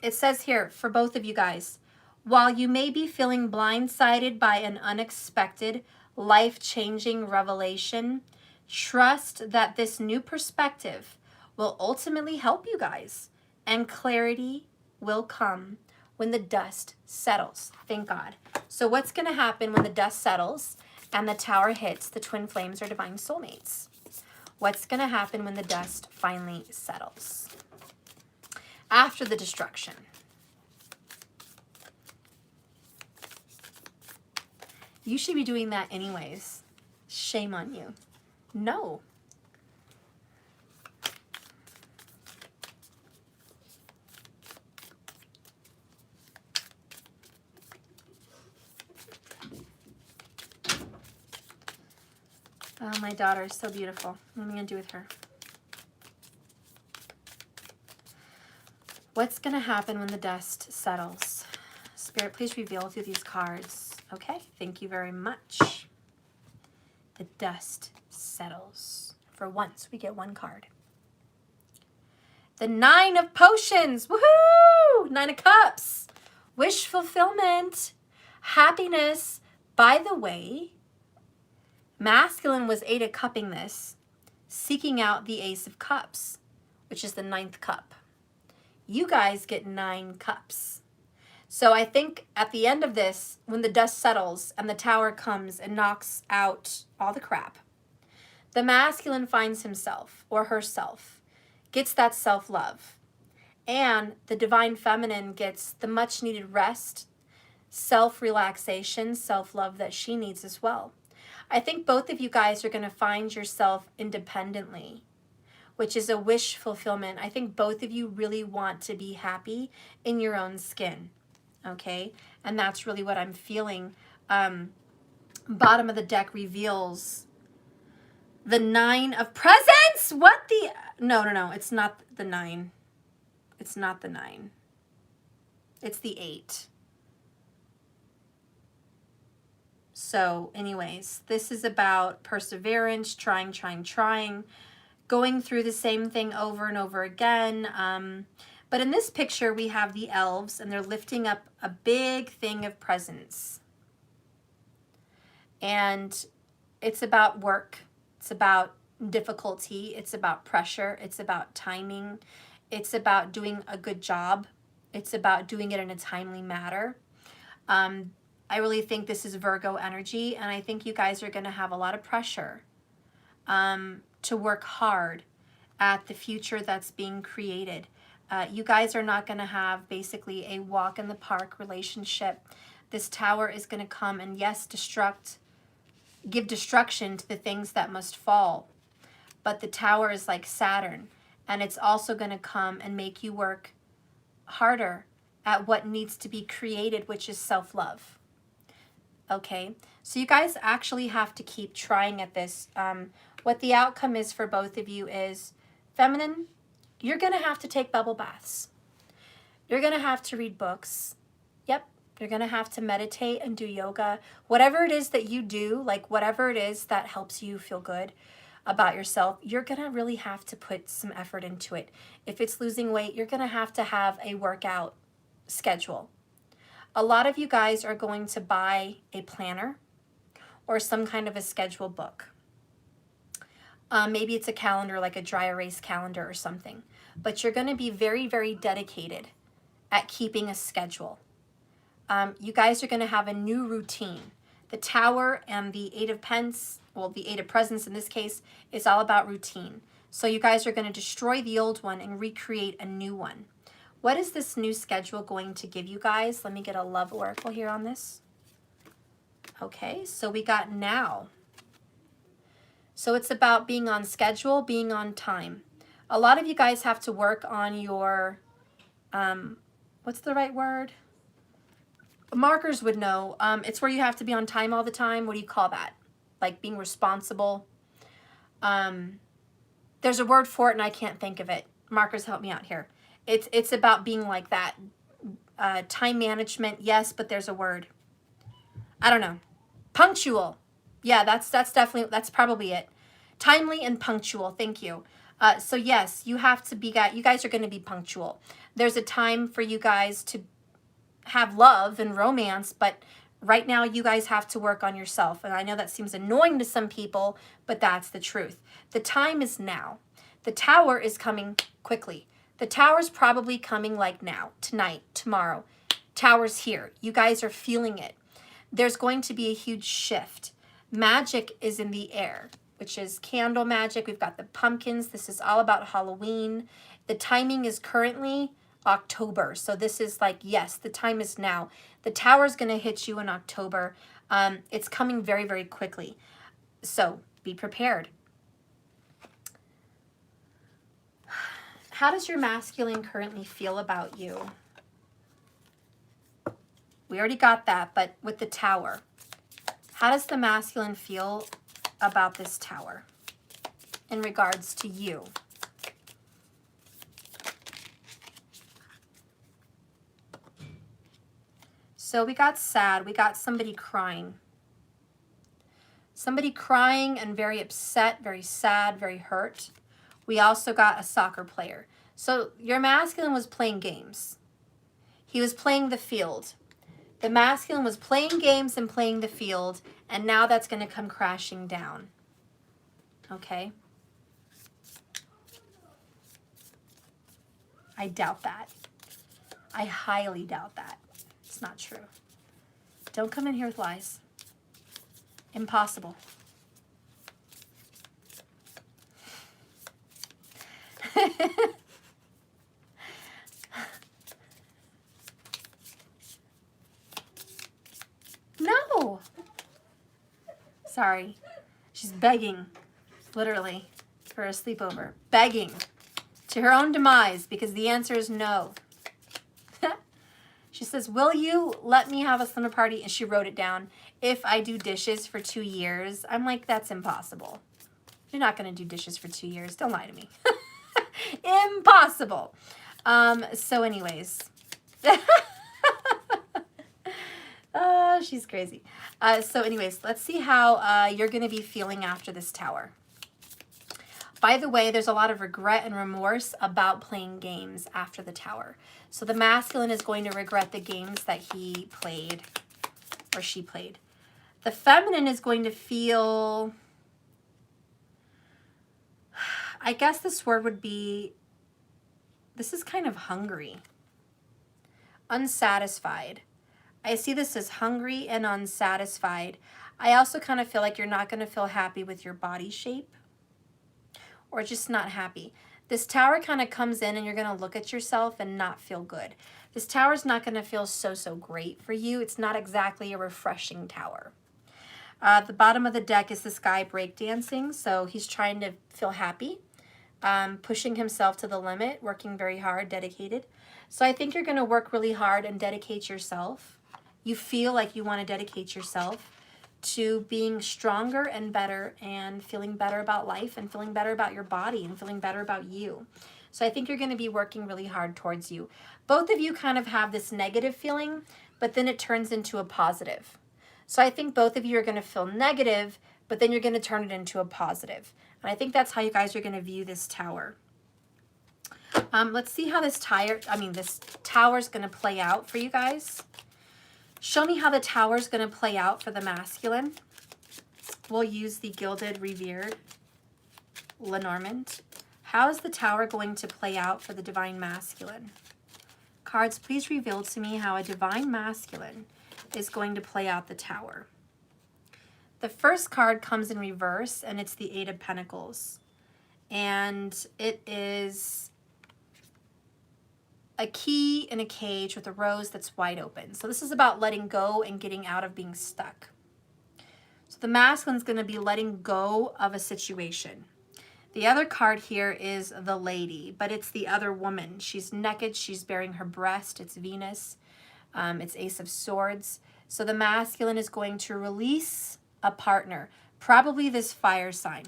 It says here, for both of you guys, while you may be feeling blindsided by an unexpected, life-changing revelation, trust that this new perspective will ultimately help you guys, and clarity will come when the dust settles. Thank God. So what's going to happen when the dust settles and the Tower hits the twin flames or divine soulmates? What's going to happen when the dust finally settles? After the destruction. You should be doing that anyways. Shame on you. No. Oh, my daughter is so beautiful. What am I going to do with her? What's going to happen when the dust settles? Spirit, please reveal through these cards. Okay, thank you very much. The dust settles. For once, we get one card. The 9 of Potions. Woohoo! 9 of Cups. Wish fulfillment. Happiness. By the way, masculine was 8 of cupping this, seeking out the Ace of Cups, which is the 9th cup. You guys get 9 cups. So I think at the end of this, when the dust settles and the Tower comes and knocks out all the crap, the masculine finds himself or herself, gets that self-love, and the divine feminine gets the much needed rest, self-relaxation, self-love that she needs as well. I think both of you guys are going to find yourself independently, which is a wish fulfillment. I think both of you really want to be happy in your own skin, okay? And that's really what I'm feeling. Bottom of the deck reveals the 9 of Presents. What the? No, it's not the 9. It's not the 9. It's the 8. So anyways, this is about perseverance, trying, going through the same thing over and over again. But in this picture, we have the elves, and they're lifting up a big thing of presents. And it's about work. It's about difficulty. It's about pressure. It's about timing. It's about doing a good job. It's about doing it in a timely manner. I really think this is Virgo energy, and I think you guys are going to have a lot of pressure to work hard at the future that's being created. You guys are not going to have basically a walk in the park relationship. This Tower is going to come and, yes, give destruction to the things that must fall. But the Tower is like Saturn, and it's also going to come and make you work harder at what needs to be created, which is self-love. Okay, so you guys actually have to keep trying at this. What the outcome is for both of you is, feminine, you're going to have to take bubble baths. You're going to have to read books. Yep, you're going to have to meditate and do yoga. Whatever it is that you do, like whatever it is that helps you feel good about yourself, you're going to really have to put some effort into it. If it's losing weight, you're going to have a workout schedule. A lot of you guys are going to buy a planner or some kind of a schedule book. Maybe it's a calendar, like a dry erase calendar or something. But you're going to be very, very dedicated at keeping a schedule. You guys are going to have a new routine. The Tower and the 8 of Pence, well, the 8 of Presents in this case, is all about routine. So you guys are going to destroy the old one and recreate a new one. What is this new schedule going to give you guys? Let me get a love oracle here on this. Okay, so we got now. So it's about being on schedule, being on time. A lot of you guys have to work on your, what's the right word? Markers would know. It's where you have to be on time all the time. What do you call that? Like being responsible. There's a word for it and I can't think of it. Markers, help me out here. It's about being like that. Time management, yes, but there's a word. I don't know. Punctual. Yeah, that's probably it. Timely and punctual. Thank you. So yes, you have to be, you guys are going to be punctual. There's a time for you guys to have love and romance, but right now you guys have to work on yourself. And I know that seems annoying to some people, but that's the truth. The time is now. The Tower is coming quickly. The Tower's probably coming like now, tonight, tomorrow. Tower's here. You guys are feeling it. There's going to be a huge shift. Magic is in the air, which is candle magic. We've got the pumpkins. This is all about Halloween. The timing is currently October. So this is like, yes, the time is now. The Tower's going to hit you in October. It's coming very, very quickly. So be prepared. How does your masculine currently feel about you? We already got that, but with the Tower, how does the masculine feel about this Tower in regards to you? So we got sad. We got somebody crying. Somebody crying and very upset, very sad, very hurt. We also got a soccer player. So your masculine was playing games. He was playing the field. The masculine was playing games and playing the field, and now that's going to come crashing down. Okay? I doubt that. I highly doubt that. It's not true. Don't come in here with lies. Impossible. No. Sorry. She's begging, literally, for a sleepover. Begging to her own demise because the answer is no. She says, will you let me have a slumber party? And she wrote it down. If I do dishes for 2 years. I'm like, that's impossible. You're not going to do dishes for 2 years. Don't lie to me. Impossible. So anyways. Oh, she's crazy. So anyways, let's see how you're going to be feeling after this tower. By the way, there's a lot of regret and remorse about playing games after the tower. So the masculine is going to regret the games that he played or she played. The feminine is going to feel, I guess this word would be, this is kind of hungry, unsatisfied. I see this as hungry and unsatisfied. I also kind of feel like you're not going to feel happy with your body shape or just not happy. This tower kind of comes in and you're going to look at yourself and not feel good. This tower is not going to feel so great for you. It's not exactly a refreshing tower. The bottom of the deck is this guy breakdancing, so he's trying to feel happy, pushing himself to the limit, working very hard, dedicated. So I think you're going to work really hard and dedicate yourself. You feel like you want to dedicate yourself to being stronger and better and feeling better about life and feeling better about your body and feeling better about you. So I think you're going to be working really hard towards you. Both of you kind of have this negative feeling, but then it turns into a positive. So I think both of you are going to feel negative, but then you're going to turn it into a positive. And I think that's how you guys are going to view this tower. Let's see how this tower is going to play out for you guys. Show me how the tower is going to play out for the masculine. We'll use the Gilded Revered Lenormand. How is the tower going to play out for the Divine Masculine? Cards, please reveal to me how a Divine Masculine is going to play out the tower. The first card comes in reverse, and it's the Eight of Pentacles. And it is a key in a cage with a rose that's wide open. So this is about letting go and getting out of being stuck. So the masculine's going to be letting go of a situation. The other card here is the Lady, but it's the other woman. She's naked. She's bearing her breast. It's Venus. It's Ace of Swords. So the masculine is going to release a partner, probably this fire sign.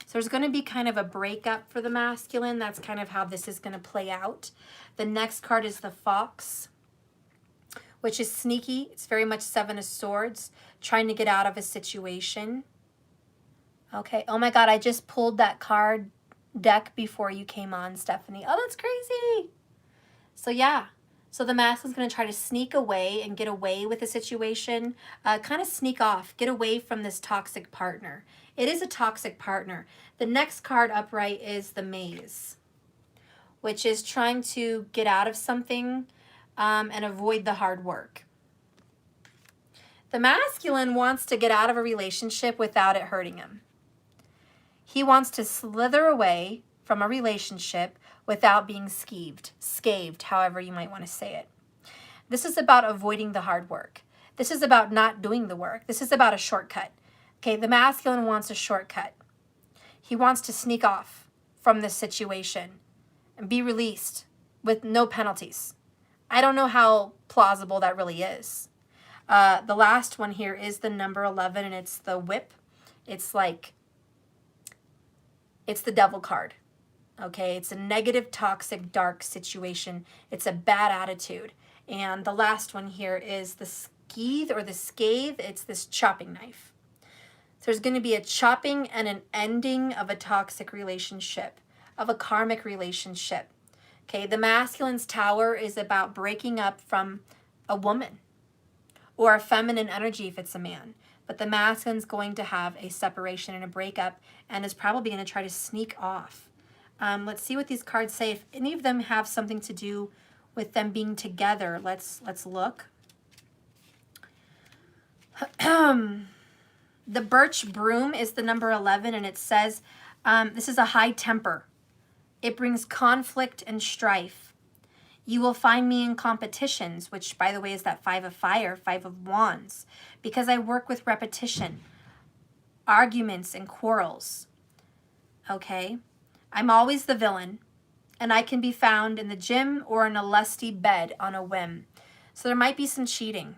So there's going to be kind of a breakup for the masculine. That's kind of how this is going to play out. The next card is the Fox, which is sneaky. It's very much Seven of Swords, trying to get out of a situation. Okay. Oh my God, I just pulled that card deck before you came on, Stephanie. Oh, that's crazy. So yeah. So the masculine's going to try to sneak away and get away with the situation, kind of sneak off, get away from this toxic partner. It is a toxic partner. The next card upright is the Maze, which is trying to get out of something and avoid the hard work. The masculine wants to get out of a relationship without it hurting him. He wants to slither away from a relationship without being scathed, however you might want to say it. This is about avoiding the hard work. This is about not doing the work. This is about a shortcut. Okay, the masculine wants a shortcut. He wants to sneak off from this situation and be released with no penalties. I don't know how plausible that really is. The last one here is the number 11, and it's the Whip. It's like, it's the Devil card. Okay, it's a negative, toxic, dark situation. It's a bad attitude. And the last one here is the Skeeth or the Scathe. It's this chopping knife. So there's going to be a chopping and an ending of a toxic relationship, of a karmic relationship. Okay, the masculine's tower is about breaking up from a woman or a feminine energy if it's a man. But the masculine's going to have a separation and a breakup and is probably going to try to sneak off. Let's see what these cards say. If any of them have something to do with them being together, let's look. The birch broom is the number 11, and it says this is a high temper. It brings conflict and strife. You will find me in competitions, which, by the way, is that 5 of fire, 5 of wands, because I work with repetition, arguments, and quarrels. Okay? I'm always the villain, and I can be found in the gym or in a lusty bed on a whim. So there might be some cheating.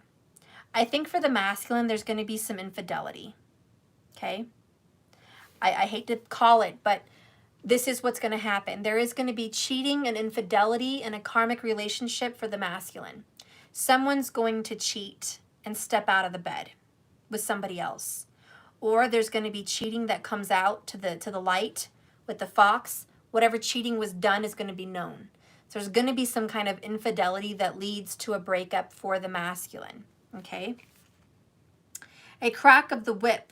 I think for the masculine, there's going to be some infidelity. Okay? I hate to call it, but this is what's going to happen. There is going to be cheating and infidelity in a karmic relationship for the masculine. Someone's going to cheat and step out of the bed with somebody else. Or there's going to be cheating that comes out to the light with the fox. Whatever cheating was done is going to be known. So there's going to be some kind of infidelity that leads to a breakup for the masculine. Okay? A crack of the whip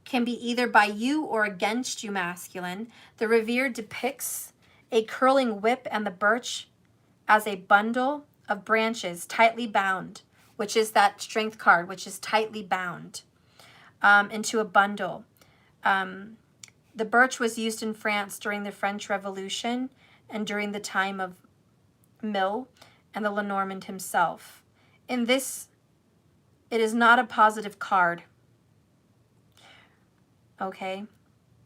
can be either by you or against you, masculine. The Revere depicts a curling whip and the birch as a bundle of branches tightly bound, which is that strength card, which is tightly bound into a bundle. The birch was used in France during the French Revolution and during the time of Mill and the Lenormand himself. In this, it is not a positive card. Okay?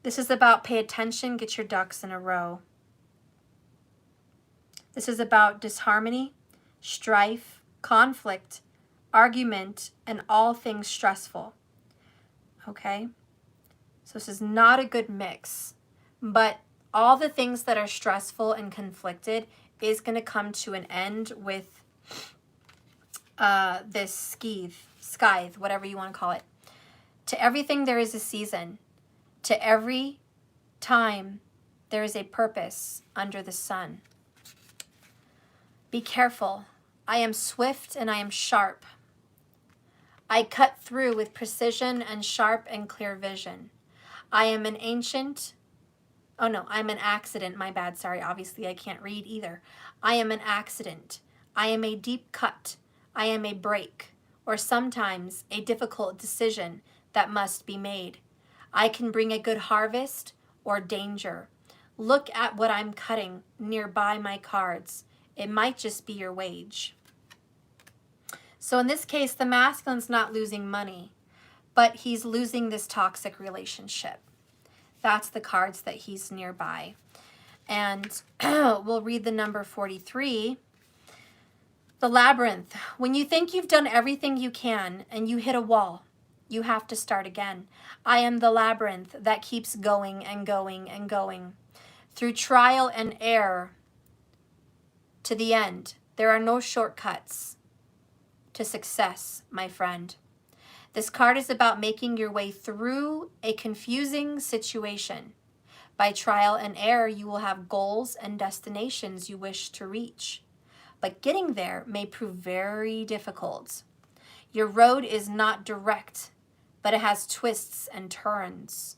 This is about pay attention, get your ducks in a row. This is about disharmony, strife, conflict, argument, and all things stressful. Okay? So this is not a good mix, but all the things that are stressful and conflicted is going to come to an end with this scythe, whatever you want to call it. To everything there is a season. To every time there is a purpose under the sun. Be careful. I am swift and I am sharp. I cut through with precision and sharp and clear vision. I am an accident. My bad, sorry. Obviously, I can't read either. I am an accident. I am a deep cut. I am a break, or sometimes a difficult decision that must be made. I can bring a good harvest or danger. Look at what I'm cutting nearby my cards. It might just be your wage. So in this case, the masculine's not losing money, but he's losing this toxic relationship. That's the cards that he's nearby. And we'll read the number 43. The Labyrinth. When you think you've done everything you can and you hit a wall, you have to start again. I am the labyrinth that keeps going and going and going. Through trial and error to the end, there are no shortcuts to success, my friend. This card is about making your way through a confusing situation. By trial and error, you will have goals and destinations you wish to reach. But getting there may prove very difficult. Your road is not direct, but it has twists and turns.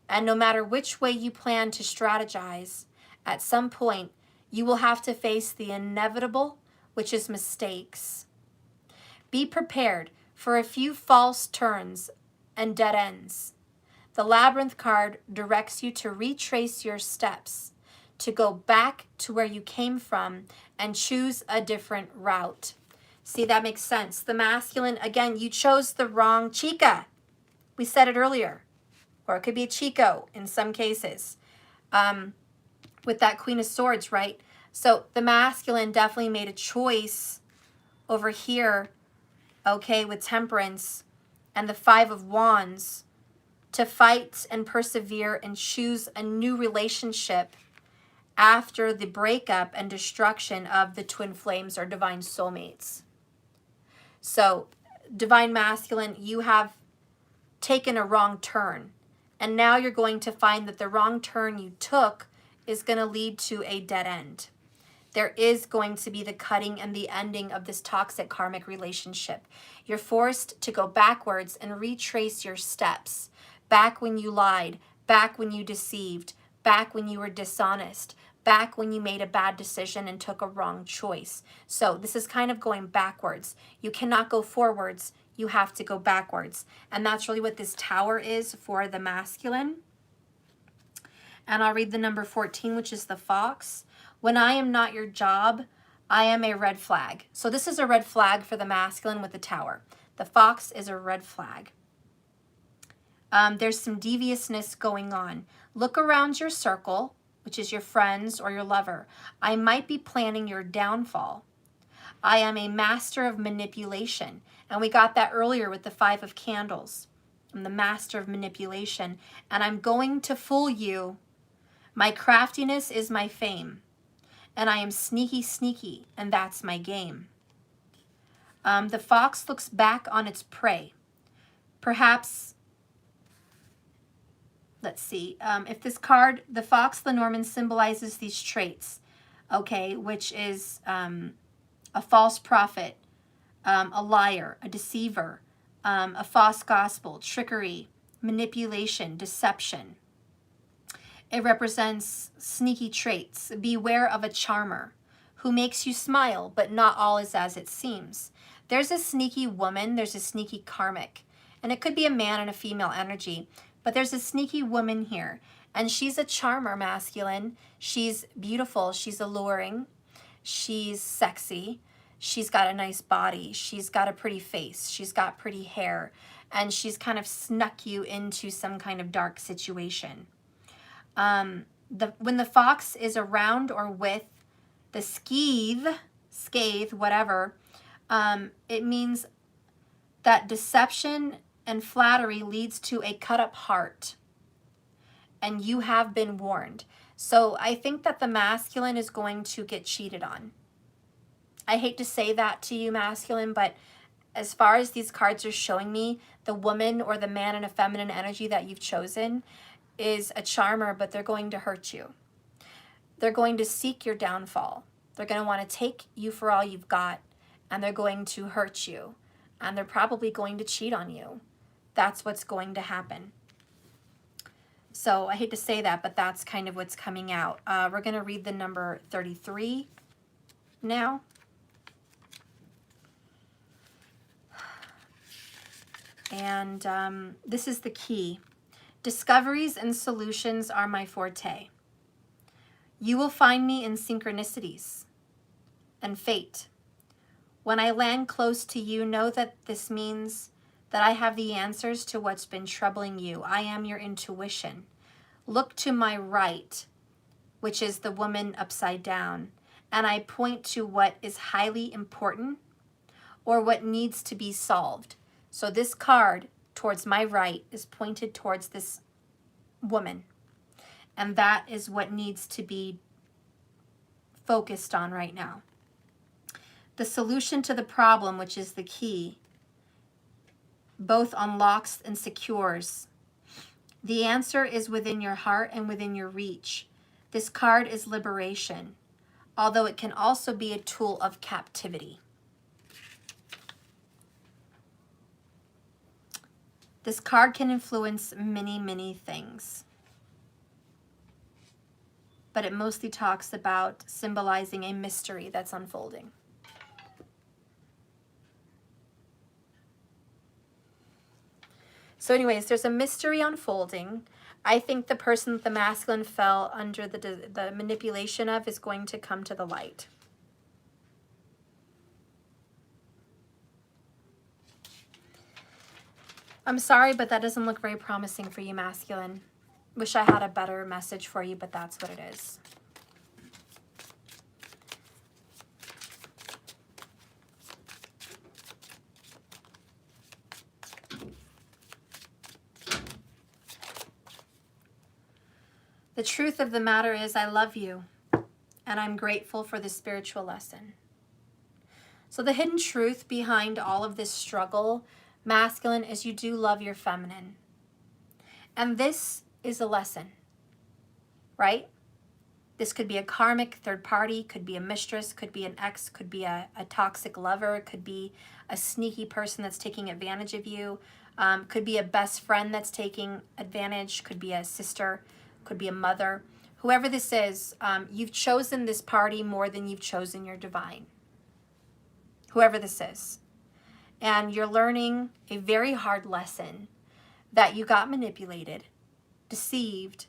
And no matter which way you plan to strategize, at some point, you will have to face the inevitable, which is mistakes. Be prepared for a few false turns and dead ends. The Labyrinth card directs you to retrace your steps, to go back to where you came from and choose a different route. See, that makes sense. The masculine, again, you chose the wrong chica. We said it earlier. Or it could be a chico in some cases. With that Queen of Swords, right? So the masculine definitely made a choice over here, okay, with Temperance and the 5 of Wands to fight and persevere and choose a new relationship after the breakup and destruction of the twin flames or divine soulmates. So, divine masculine, you have taken a wrong turn. And now you're going to find that the wrong turn you took is going to lead to a dead end. there is going to be the cutting and the ending of this toxic karmic relationship. You're forced to go backwards and retrace your steps. Back when you lied, back when you deceived, back when you were dishonest, back when you made a bad decision and took a wrong choice. So this is kind of going backwards. You cannot go forwards, you have to go backwards. And that's really what this Tower is for the masculine. And I'll read the number 14, which is the Fox. When I am not your job, I am a red flag. So this is a red flag for the masculine with the Tower. The Fox is a red flag. There's some deviousness going on. Look around your circle, which is your friends or your lover. I might be planning your downfall. I am a master of manipulation. And we got that earlier with the 5 of Candles. I'm the master of manipulation. And I'm going to fool you. My craftiness is my fame. And I am sneaky, sneaky, and that's my game. The fox looks back on its prey. Perhaps, let's see, if this card, the Fox Lenormand, symbolizes these traits, okay, which is a false prophet, a liar, a deceiver, a false gospel, trickery, manipulation, deception. It represents sneaky traits. Beware of a charmer who makes you smile, but not all is as it seems. There's a sneaky woman, there's a sneaky karmic, and it could be a man and a female energy, but there's a sneaky woman here, and she's a charmer, masculine. She's beautiful, she's alluring, she's sexy, she's got a nice body, she's got a pretty face, she's got pretty hair, and she's kind of snuck you into some kind of dark situation. When the fox is around or with the scathe, whatever, it means that deception and flattery leads to a cut up heart. And you have been warned. So I think that the masculine is going to get cheated on. I hate to say that to you, masculine, but as far as these cards are showing me, the woman or the man in a feminine energy that you've chosen is a charmer, but they're going to hurt you. They're going to seek your downfall. They're going to want to take you for all you've got, and they're going to hurt you, and they're probably going to cheat on you. That's what's going to happen. So I hate to say that, but that's kind of what's coming out. We're going to read the number 33 now. And this is the key. Discoveries and solutions are my forte. You will find me in synchronicities and fate. When I land close to you, know that this means that I have the answers to what's been troubling you. I am your intuition. Look to my right, which is the woman upside down, and I point to what is highly important or what needs to be solved. So this card towards my right is pointed towards this woman. And that is what needs to be focused on right now. The solution to the problem, which is the key, both unlocks and secures. The answer is within your heart and within your reach. This card is liberation, although it can also be a tool of captivity. This card can influence many, many things. But it mostly talks about symbolizing a mystery that's unfolding. So anyways, there's a mystery unfolding. I think the person that the masculine fell under the manipulation of is going to come to the light. I'm sorry, but that doesn't look very promising for you, masculine. Wish I had a better message for you, but that's what it is. The truth of the matter is I love you, and I'm grateful for the spiritual lesson. So the hidden truth behind all of this struggle, masculine, is you do love your feminine. And this is a lesson, right? This could be a karmic third party, could be a mistress, could be an ex, could be a toxic lover, could be a sneaky person that's taking advantage of you, could be a best friend that's taking advantage, could be a sister, could be a mother. Whoever this is, you've chosen this party more than you've chosen your divine. Whoever this is. And you're learning a very hard lesson that you got manipulated, deceived.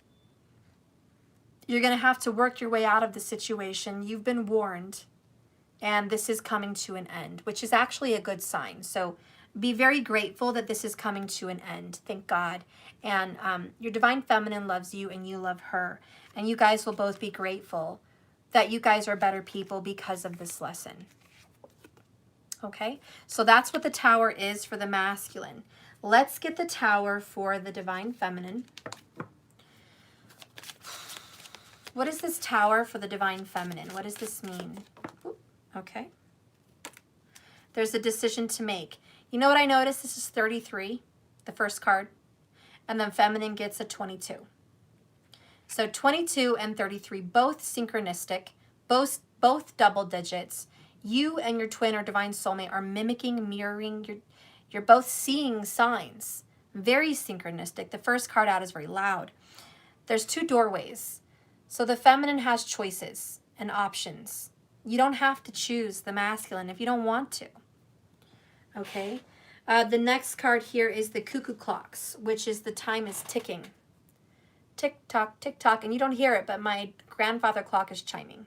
You're going to have to work your way out of the situation. You've been warned, and this is coming to an end, which is actually a good sign. So be very grateful that this is coming to an end. Thank God. And your divine feminine loves you, and you love her. And you guys will both be grateful that you guys are better people because of this lesson. Okay? So that's what the Tower is for the masculine. Let's get the Tower for the divine feminine. What is this Tower for the divine feminine? What does this mean? Ooh, okay. There's a decision to make. You know what I noticed? This is 33, the first card. And then feminine gets a 22. So 22 and 33, both synchronistic, both double digits. You and your twin or divine soulmate are mimicking, mirroring. You're both seeing signs. Very synchronistic. The first card out is very loud. There's two doorways. So the feminine has choices and options. You don't have to choose the masculine if you don't want to. Okay? The next card here is the cuckoo clocks, which is the time is ticking. Tick-tock, tick-tock. And you don't hear it, but my grandfather clock is chiming.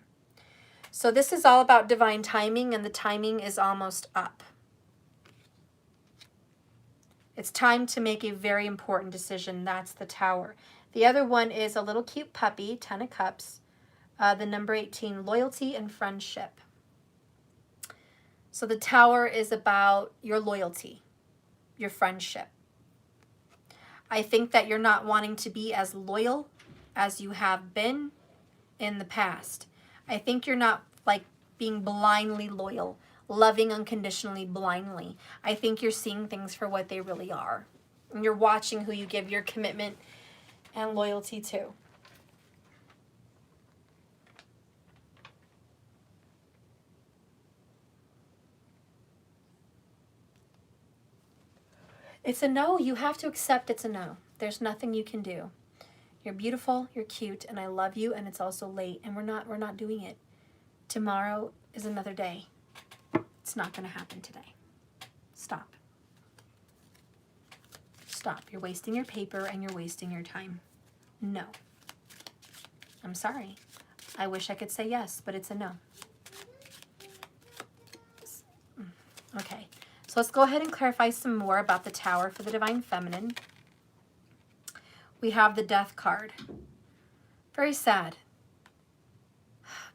So this is all about divine timing, and the timing is almost up. It's time to make a very important decision. That's the Tower. The other one is a little cute puppy, 10 of Cups, the number 18, loyalty and friendship. So the Tower is about your loyalty, your friendship. I think that you're not wanting to be as loyal as you have been in the past. I think you're not like being blindly loyal, loving unconditionally blindly. I think you're seeing things for what they really are. And you're watching who you give your commitment and loyalty to. It's a no. You have to accept it's a no. There's nothing you can do. You're beautiful, you're cute, and I love you, and it's also late, and we're not doing it. Tomorrow is another day. It's not going to happen today. Stop. Stop. You're wasting your paper and you're wasting your time. No. I'm sorry. I wish I could say yes, but it's a no. Okay. So let's go ahead and clarify some more about the Tower for the divine feminine. We have the Death card. Very sad.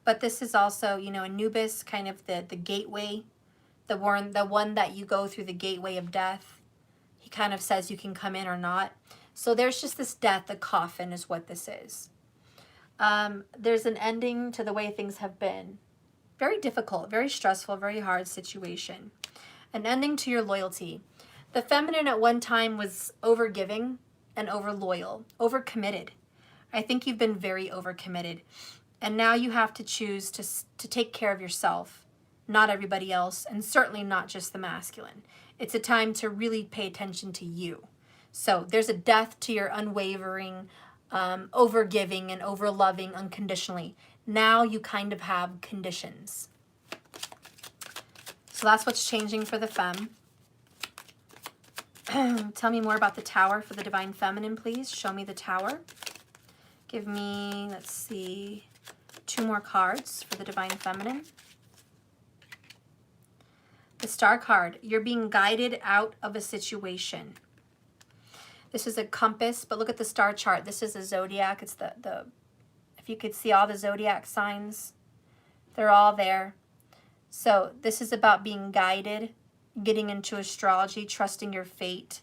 But this is also, you know, Anubis, kind of the gateway, the one that you go through the gateway of death. He kind of says you can come in or not. So there's just this death, the coffin is what this is. There's an ending to the way things have been. Very difficult, very stressful, very hard situation. An ending to your loyalty. The feminine at one time was overgiving and over loyal, overcommitted. I think you've been very overcommitted. And now you have to choose to take care of yourself, not everybody else, and certainly not just the masculine. It's a time to really pay attention to you. So there's a death to your unwavering, overgiving and overloving unconditionally. Now you kind of have conditions. So that's what's changing for the femme. Tell me more about the Tower for the divine feminine, please. Show me the Tower. Give me, let's see, 2 more cards for the divine feminine. The Star card. You're being guided out of a situation. This is a compass, but look at the star chart. This is a zodiac. It's the if you could see all the zodiac signs, they're all there. So this is about being guided, getting into astrology, trusting your fate,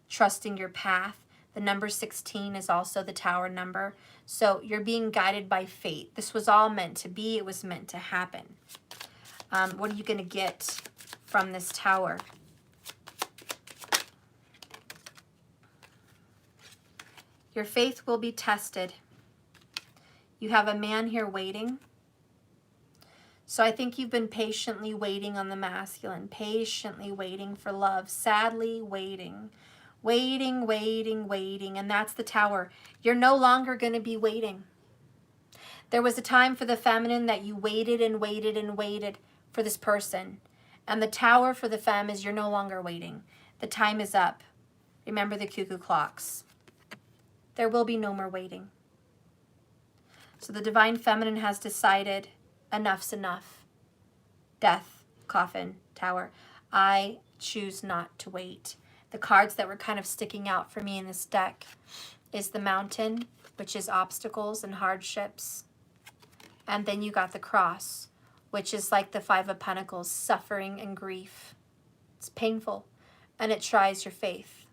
trusting your path. The number 16 is also the Tower number. So you're being guided by fate. This was all meant to be. It was meant to happen. What are you going to get from this Tower? Your faith will be tested. You have a man here waiting. So I think you've been patiently waiting on the masculine, patiently waiting for love, sadly waiting, waiting, waiting, waiting. And that's the Tower. You're no longer going to be waiting. There was a time for the feminine that you waited and waited and waited for this person. And the Tower for the femme is you're no longer waiting. The time is up. Remember the cuckoo clocks. There will be no more waiting. So the divine feminine has decided enough's enough. Death, coffin, Tower. I choose not to wait. The cards that were kind of sticking out for me in this deck is the Mountain, which is obstacles and hardships. And then you got the Cross, which is like the Five of Pentacles, suffering and grief. It's painful, and it tries your faith.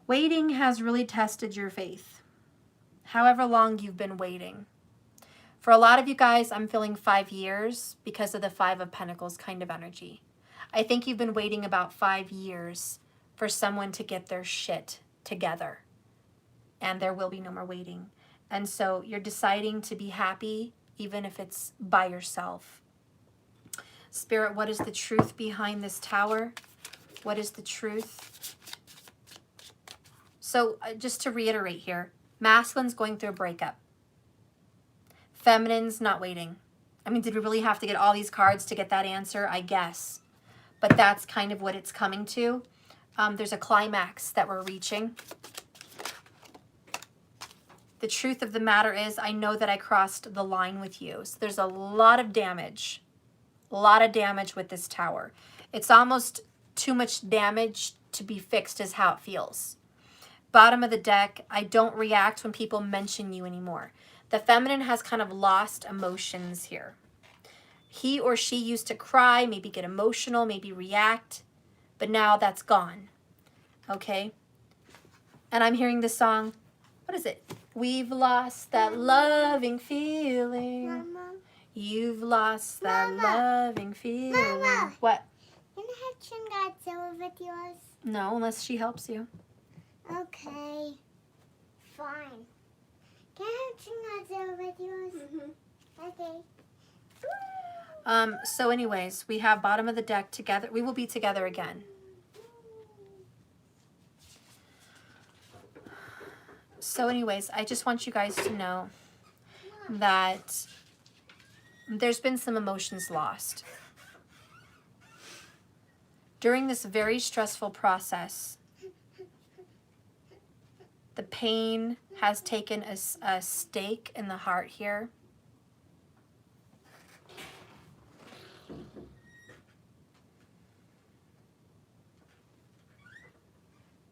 Waiting has really tested your faith, however long you've been waiting. For a lot of you guys, I'm feeling 5 years because of the Five of Pentacles kind of energy. I think you've been waiting about 5 years for someone to get their shit together. And there will be no more waiting. And so you're deciding to be happy, even if it's by yourself. Spirit, what is the truth behind this Tower? What is the truth? So just to reiterate here, masculine's going through a breakup. Feminine's not waiting. I mean, did we really have to get all these cards to get that answer? I guess. But that's kind of what it's coming to. There's a climax that we're reaching. The truth of the matter is, I know that I crossed the line with you. So there's a lot of damage. A lot of damage with this Tower. It's almost too much damage to be fixed is how it feels. Bottom of the deck, I don't react when people mention you anymore. The feminine has kind of lost emotions here. He or she used to cry, maybe get emotional, maybe react, but now that's gone. Okay? And I'm hearing this song. What is it? We've lost that loving feeling. Mama. You've lost that Mama. loving feeling. Mama. What? Can I have Chingodzilla videos? No, unless she helps you. Okay. Fine. Can I have Chingodzilla videos? Okay. So anyways, we have bottom of the deck together. We will be together again. So anyways, I just want you guys to know that there's been some emotions lost. During this very stressful process, the pain has taken a stake in the heart here.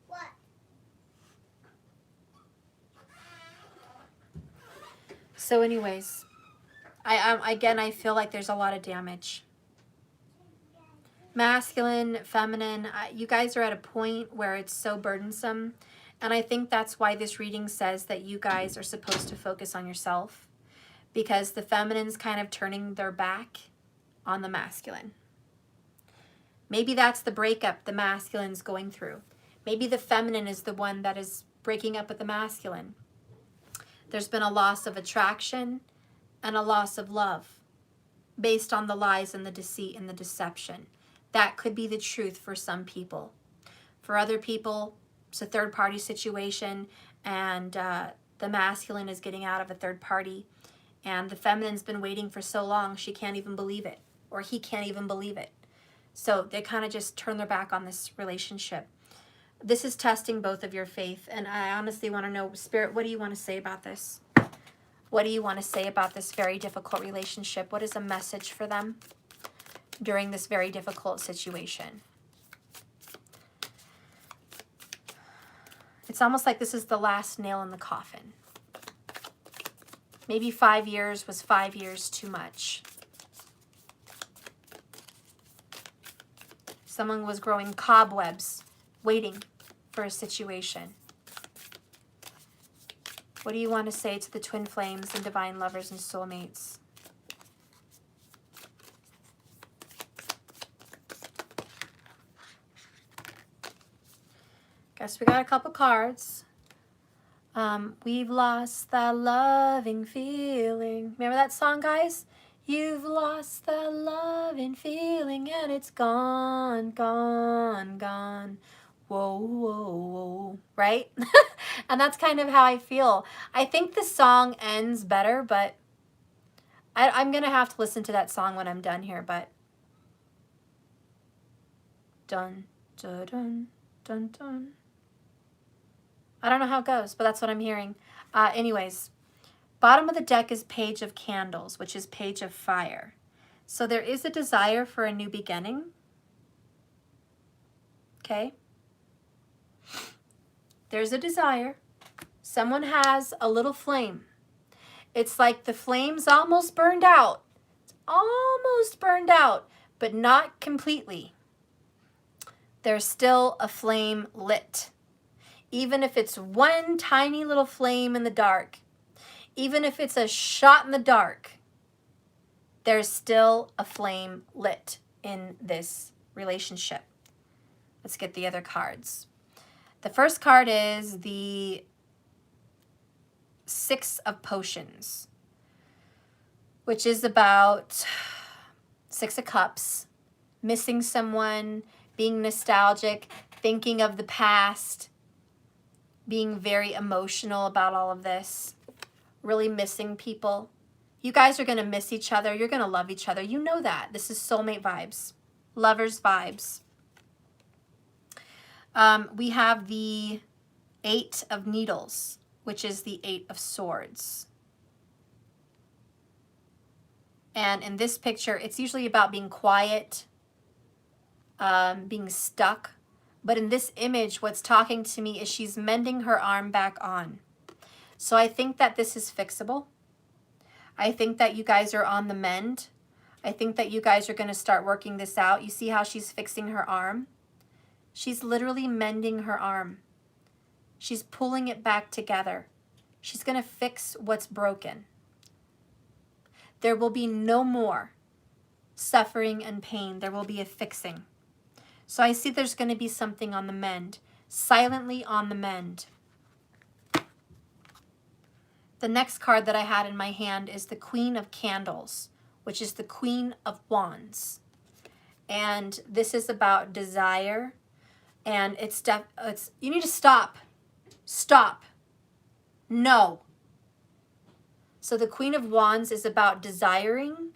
What? So anyways, I feel like there's a lot of damage. Masculine, feminine, you guys are at a point where it's so burdensome. And I think that's why this reading says that you guys are supposed to focus on yourself. Because the feminine's kind of turning their back on the masculine. Maybe that's the breakup the masculine's going through. Maybe the feminine is the one that is breaking up with the masculine. There's been a loss of attraction and a loss of love based on the lies and the deceit and the deception. That could be the truth for some people. For other people, it's a third party situation and the masculine is getting out of a third party and the feminine's been waiting for so long she can't even believe it, or he can't even believe it. So they kind of just turn their back on this relationship. This is testing both of your faith, and I honestly want to know, Spirit, what do you want to say about this? What do you want to say about this very difficult relationship? What is a message for them during this very difficult situation? It's almost like this is the last nail in the coffin. Maybe 5 years was 5 years too much. Someone was growing cobwebs, waiting for a situation. What do you want to say to the twin flames and divine lovers and soulmates? Guess we got a couple cards. We've lost the loving feeling. Remember that song, guys? You've lost the loving feeling and it's gone, gone, gone. Whoa, whoa, whoa. Right? And that's kind of how I feel. I think the song ends better, but I'm going to have to listen to that song when I'm done here, but dun, dun, dun, dun, dun. I don't know how it goes, but that's what I'm hearing. Anyways, bottom of the deck is Page of Candles, which is Page of Fire. So there is a desire for a new beginning. Okay? There's a desire. Someone has a little flame. It's like the flame's almost burned out. It's almost burned out, but not completely. There's still a flame lit. Even if it's one tiny little flame in the dark, even if it's a shot in the dark, there's still a flame lit in this relationship. Let's get the other cards. The first card is the Six of Potions, which is about Six of Cups, missing someone, being nostalgic, thinking of the past, being very emotional about all of this, really missing people. You guys are going to miss each other. You're going to love each other. You know that. This is soulmate vibes, lovers vibes. We have the Eight of Needles, which is the Eight of Swords. And in this picture, it's usually about being quiet, being stuck. But in this image, what's talking to me is she's mending her arm back on. So I think that this is fixable. I think that you guys are on the mend. I think that you guys are going to start working this out. You see how she's fixing her arm? She's literally mending her arm. She's pulling it back together. She's going to fix what's broken. There will be no more suffering and pain. There will be a fixing. So I see there's going to be something on the mend, silently on the mend. The next card that I had in my hand is the Queen of Candles, which is the Queen of Wands. And this is about desire. And it's you need to stop. Stop. No. So the Queen of Wands is about desiring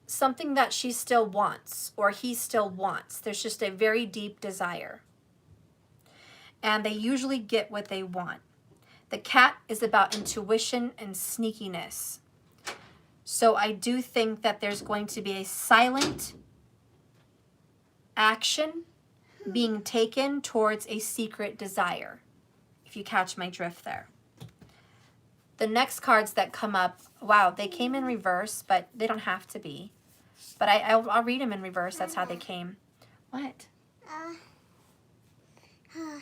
something that she still wants or he still wants. There's just a very deep desire. And they usually get what they want. The Cat is about intuition and sneakiness. So I do think that there's going to be a silent action being taken towards a secret desire, if you catch my drift there. The next cards that come up, wow, they came in reverse, but they don't have to be. But I'll read them in reverse. That's how they came. What? My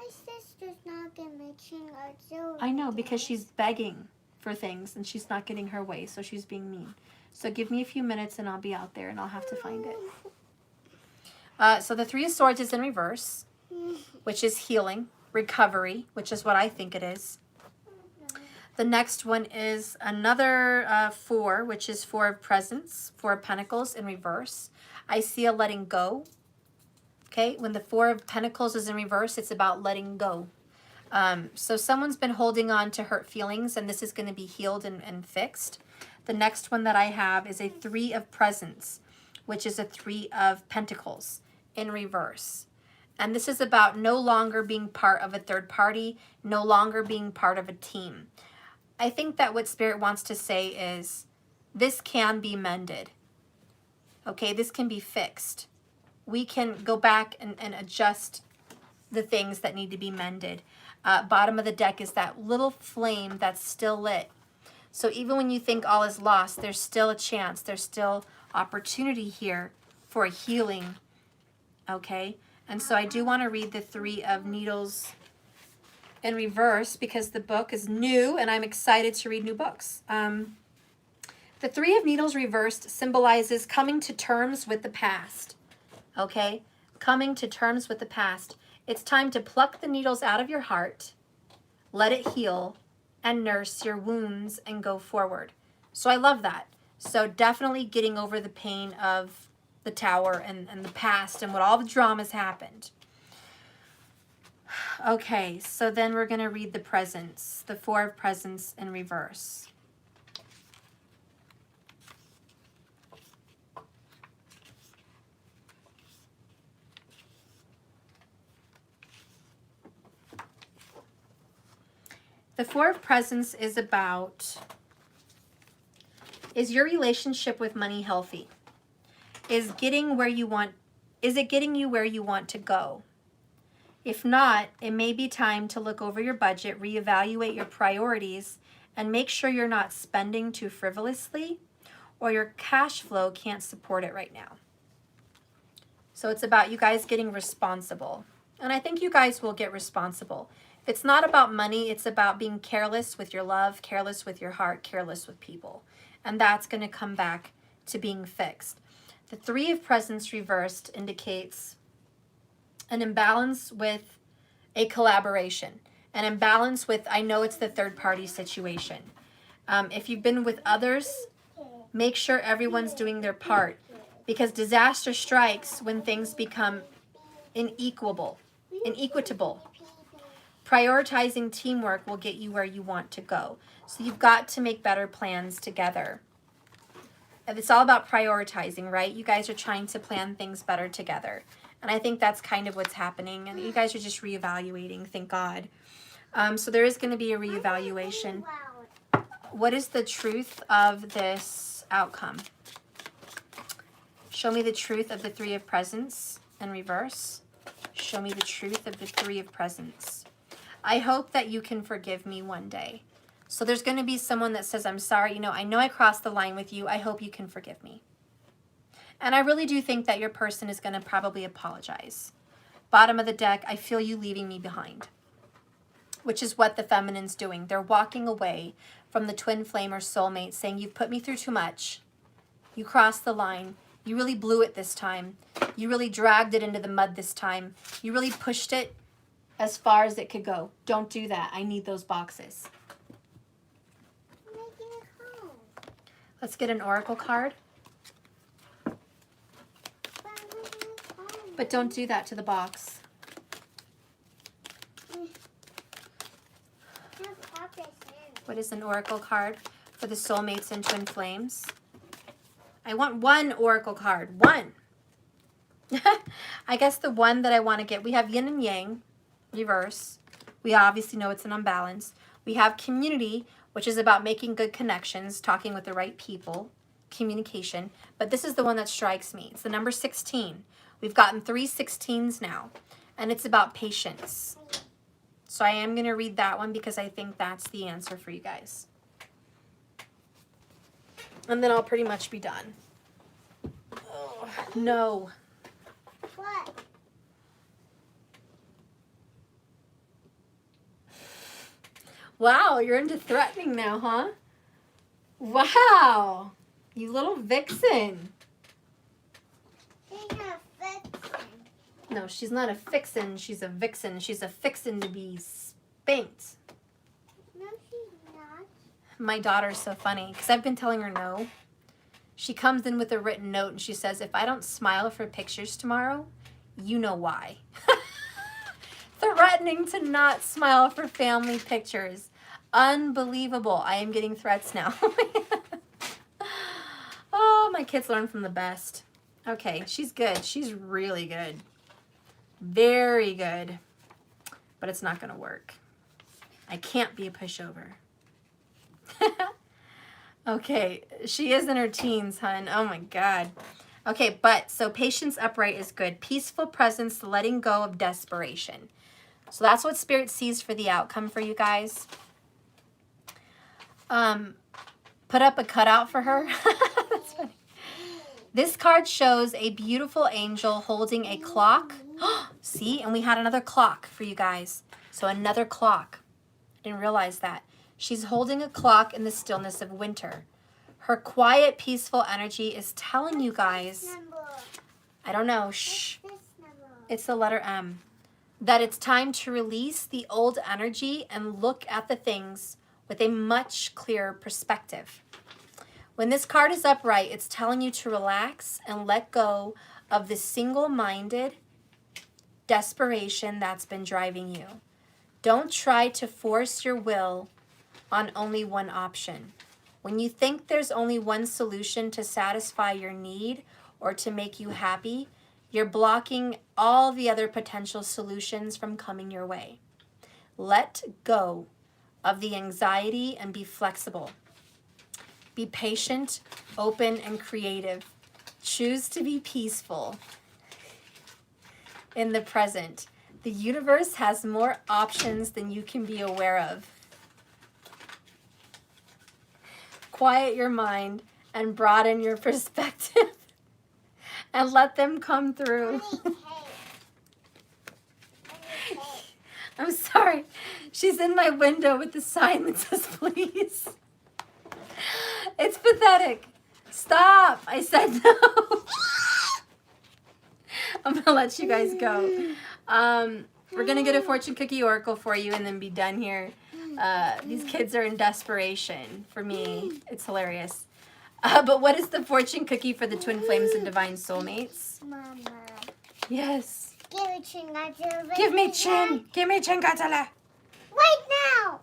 sister's not matching our jewelry. I know, because she's begging for things and she's not getting her way, so she's being mean. So give me a few minutes and I'll be out there and I'll have to find it. So the Three of Swords is in reverse, which is healing, recovery, which is what I think it is. The next one is another four, which is Four of Presents, Four of Pentacles in reverse. I see a letting go. Okay, when the Four of Pentacles is in reverse, it's about letting go. So someone's been holding on to hurt feelings, and this is going to be healed and fixed. The next one that I have is a Three of Presents, which is a Three of Pentacles in reverse. And this is about no longer being part of a third party, no longer being part of a team. I think that what Spirit wants to say is this can be mended. Okay, this can be fixed. We can go back and adjust the things that need to be mended. Bottom of the deck is that little flame that's still lit. So even when you think all is lost, there's still a chance. There's still opportunity here for a healing. Okay, and so I do want to read the Three of Needles in reverse because the book is new and I'm excited to read new books. The Three of Needles reversed symbolizes coming to terms with the past. Okay, coming to terms with the past. It's time to pluck the needles out of your heart, let it heal, and nurse your wounds and go forward. So I love that. So definitely getting over the pain of the tower and the past and what all the dramas happened. Okay, so then we're going to read the presents, the Four of Presents in reverse. The Four of Presents is about, is your relationship with money healthy? Is it getting you where you want to go? If not, it may be time to look over your budget, reevaluate your priorities, and make sure you're not spending too frivolously or your cash flow can't support it right now. So it's about you guys getting responsible. And I think you guys will get responsible. If it's not about money, it's about being careless with your love, careless with your heart, careless with people. And that's going to come back to being fixed. The Three of Presents reversed indicates an imbalance with a collaboration, an imbalance with, I know it's the third party situation. If you've been with others, make sure everyone's doing their part, because disaster strikes when things become inequitable. Prioritizing teamwork will get you where you want to go. So you've got to make better plans together. It's all about prioritizing, right? You guys are trying to plan things better together. And I think that's kind of what's happening. And you guys are just reevaluating, thank God. So there is going to be a reevaluation. What is the truth of this outcome? Show me the truth of the Three of Presents in reverse. Show me the truth of the Three of Presents. I hope that you can forgive me one day. So there's going to be someone that says, I'm sorry, I know I crossed the line with you. I hope you can forgive me. And I really do think that your person is going to probably apologize. Bottom of the deck, I feel you leaving me behind, which is what the feminine's doing. They're walking away from the twin flame or soulmate, saying, you've put me through too much. You crossed the line. You really blew it this time. You really dragged it into the mud this time. You really pushed it as far as it could go. Don't do that. I need those boxes. Let's get an oracle card. But don't do that to the box. What is an oracle card for the soulmates and twin flames? I want one oracle card. One. I guess the one that I want to get. We have yin and yang, reverse. We obviously know it's an unbalance. We have community, which is about making good connections, talking with the right people, communication. But this is the one that strikes me. It's the number 16. We've gotten 3 16s now, and it's about patience. So I am going to read that one because I think that's the answer for you guys. And then I'll pretty much be done. Oh, no. What? Wow, you're into threatening now, huh? Wow. You little vixen. She's a vixen. No, she's not a fixin'. She's a vixen. She's a fixin' to be spanked. No, she's not. My daughter's so funny because I've been telling her no. She comes in with a written note and she says, if I don't smile for pictures tomorrow, you know why. Threatening to not smile for family pictures. Unbelievable. I am getting threats now. Oh, my kids learn from the best. Okay, she's good. She's really good. Very good. But it's not going to work. I can't be a pushover. Okay, she is in her teens, hun. Oh my God. Okay, but so patience upright is good. Peaceful presence, letting go of desperation. So that's what Spirit sees for the outcome for you guys. Put up a cutout for her. That's funny. This card shows a beautiful angel holding a clock. See, and we had another clock for you guys. So another clock. Didn't realize that. She's holding a clock in the stillness of winter. Her quiet, peaceful energy is telling you guys, I don't know, shh. What's this number? It's the letter M. that it's time to release the old energy and look at the things with a much clearer perspective. When this card is upright, it's telling you to relax and let go of the single-minded desperation that's been driving you. Don't try to force your will on only one option. When you think there's only one solution to satisfy your need or to make you happy, you're blocking all the other potential solutions from coming your way. Let go of the anxiety and be flexible. Be patient, open, and creative. Choose to be peaceful in the present. The universe has more options than you can be aware of. Quiet your mind and broaden your perspective and let them come through. I'm sorry. She's in my window with the sign that says please. It's pathetic. Stop. I said no. I'm going to let you guys go. We're going to get a fortune cookie oracle for you and then be done here. These kids are in desperation. For me, it's hilarious. But what is the fortune cookie for the twin flames and divine soulmates? Mama. Yes. Give me chin, Godzilla. Give me chin. Give me chin, Godzilla. Right now.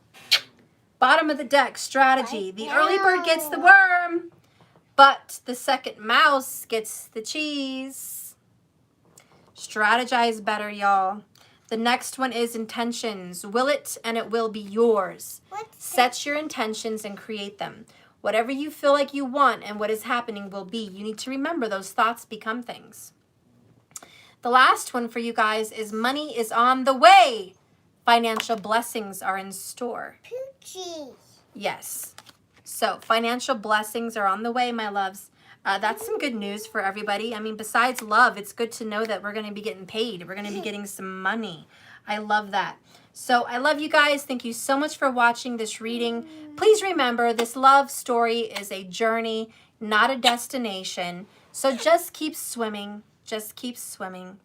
Bottom of the deck, strategy. Right The now. early bird gets the worm, but the second mouse gets the cheese. Strategize better, y'all. The next one is intentions. Will it and it will be yours. Set your intentions and create them. Whatever you feel like you want and what is happening will be. You need to remember those thoughts become things. The last one for you guys is money is on the way. Financial blessings are in store. Poochie. Yes. So financial blessings are on the way, my loves. That's some good news for everybody. I mean, besides love, it's good to know that we're going to be getting paid. We're going to be getting some money. I love that. So I love you guys. Thank you so much for watching this reading. Please remember, this love story is a journey, not a destination. So just keep swimming. Just keep swimming.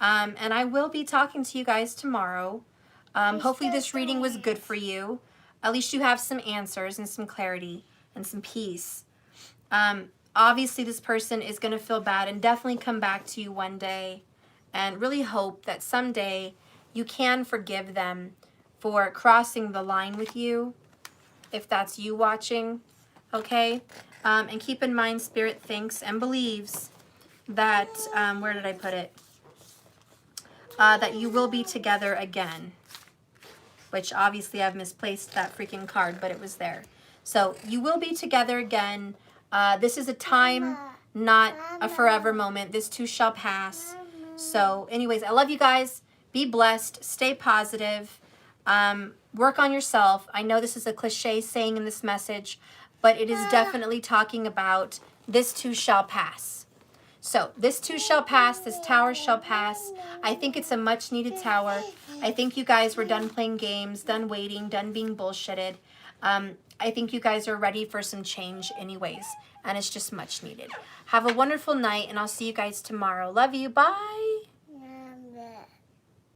And I will be talking to you guys tomorrow. Hopefully this reading was good for you. At least you have some answers and some clarity and some peace. Obviously, this person is going to feel bad and definitely come back to you one day and really hope that someday you can forgive them for crossing the line with you, if that's you watching, okay? And keep in mind, Spirit thinks and believes that, where did I put it? That you will be together again, which obviously I've misplaced that freaking card, but it was there. So you will be together again. This is a time, not a forever moment. This too shall pass. So anyways, I love you guys. Be blessed. Stay positive. Work on yourself. I know this is a cliche saying in this message, but it is definitely talking about this too shall pass. So this too shall pass. This tower shall pass. I think it's a much needed tower. I think you guys were done playing games, done waiting, done being bullshitted. I think you guys are ready for some change anyways, and it's just much needed. Have a wonderful night, and I'll see you guys tomorrow. Love you. Bye.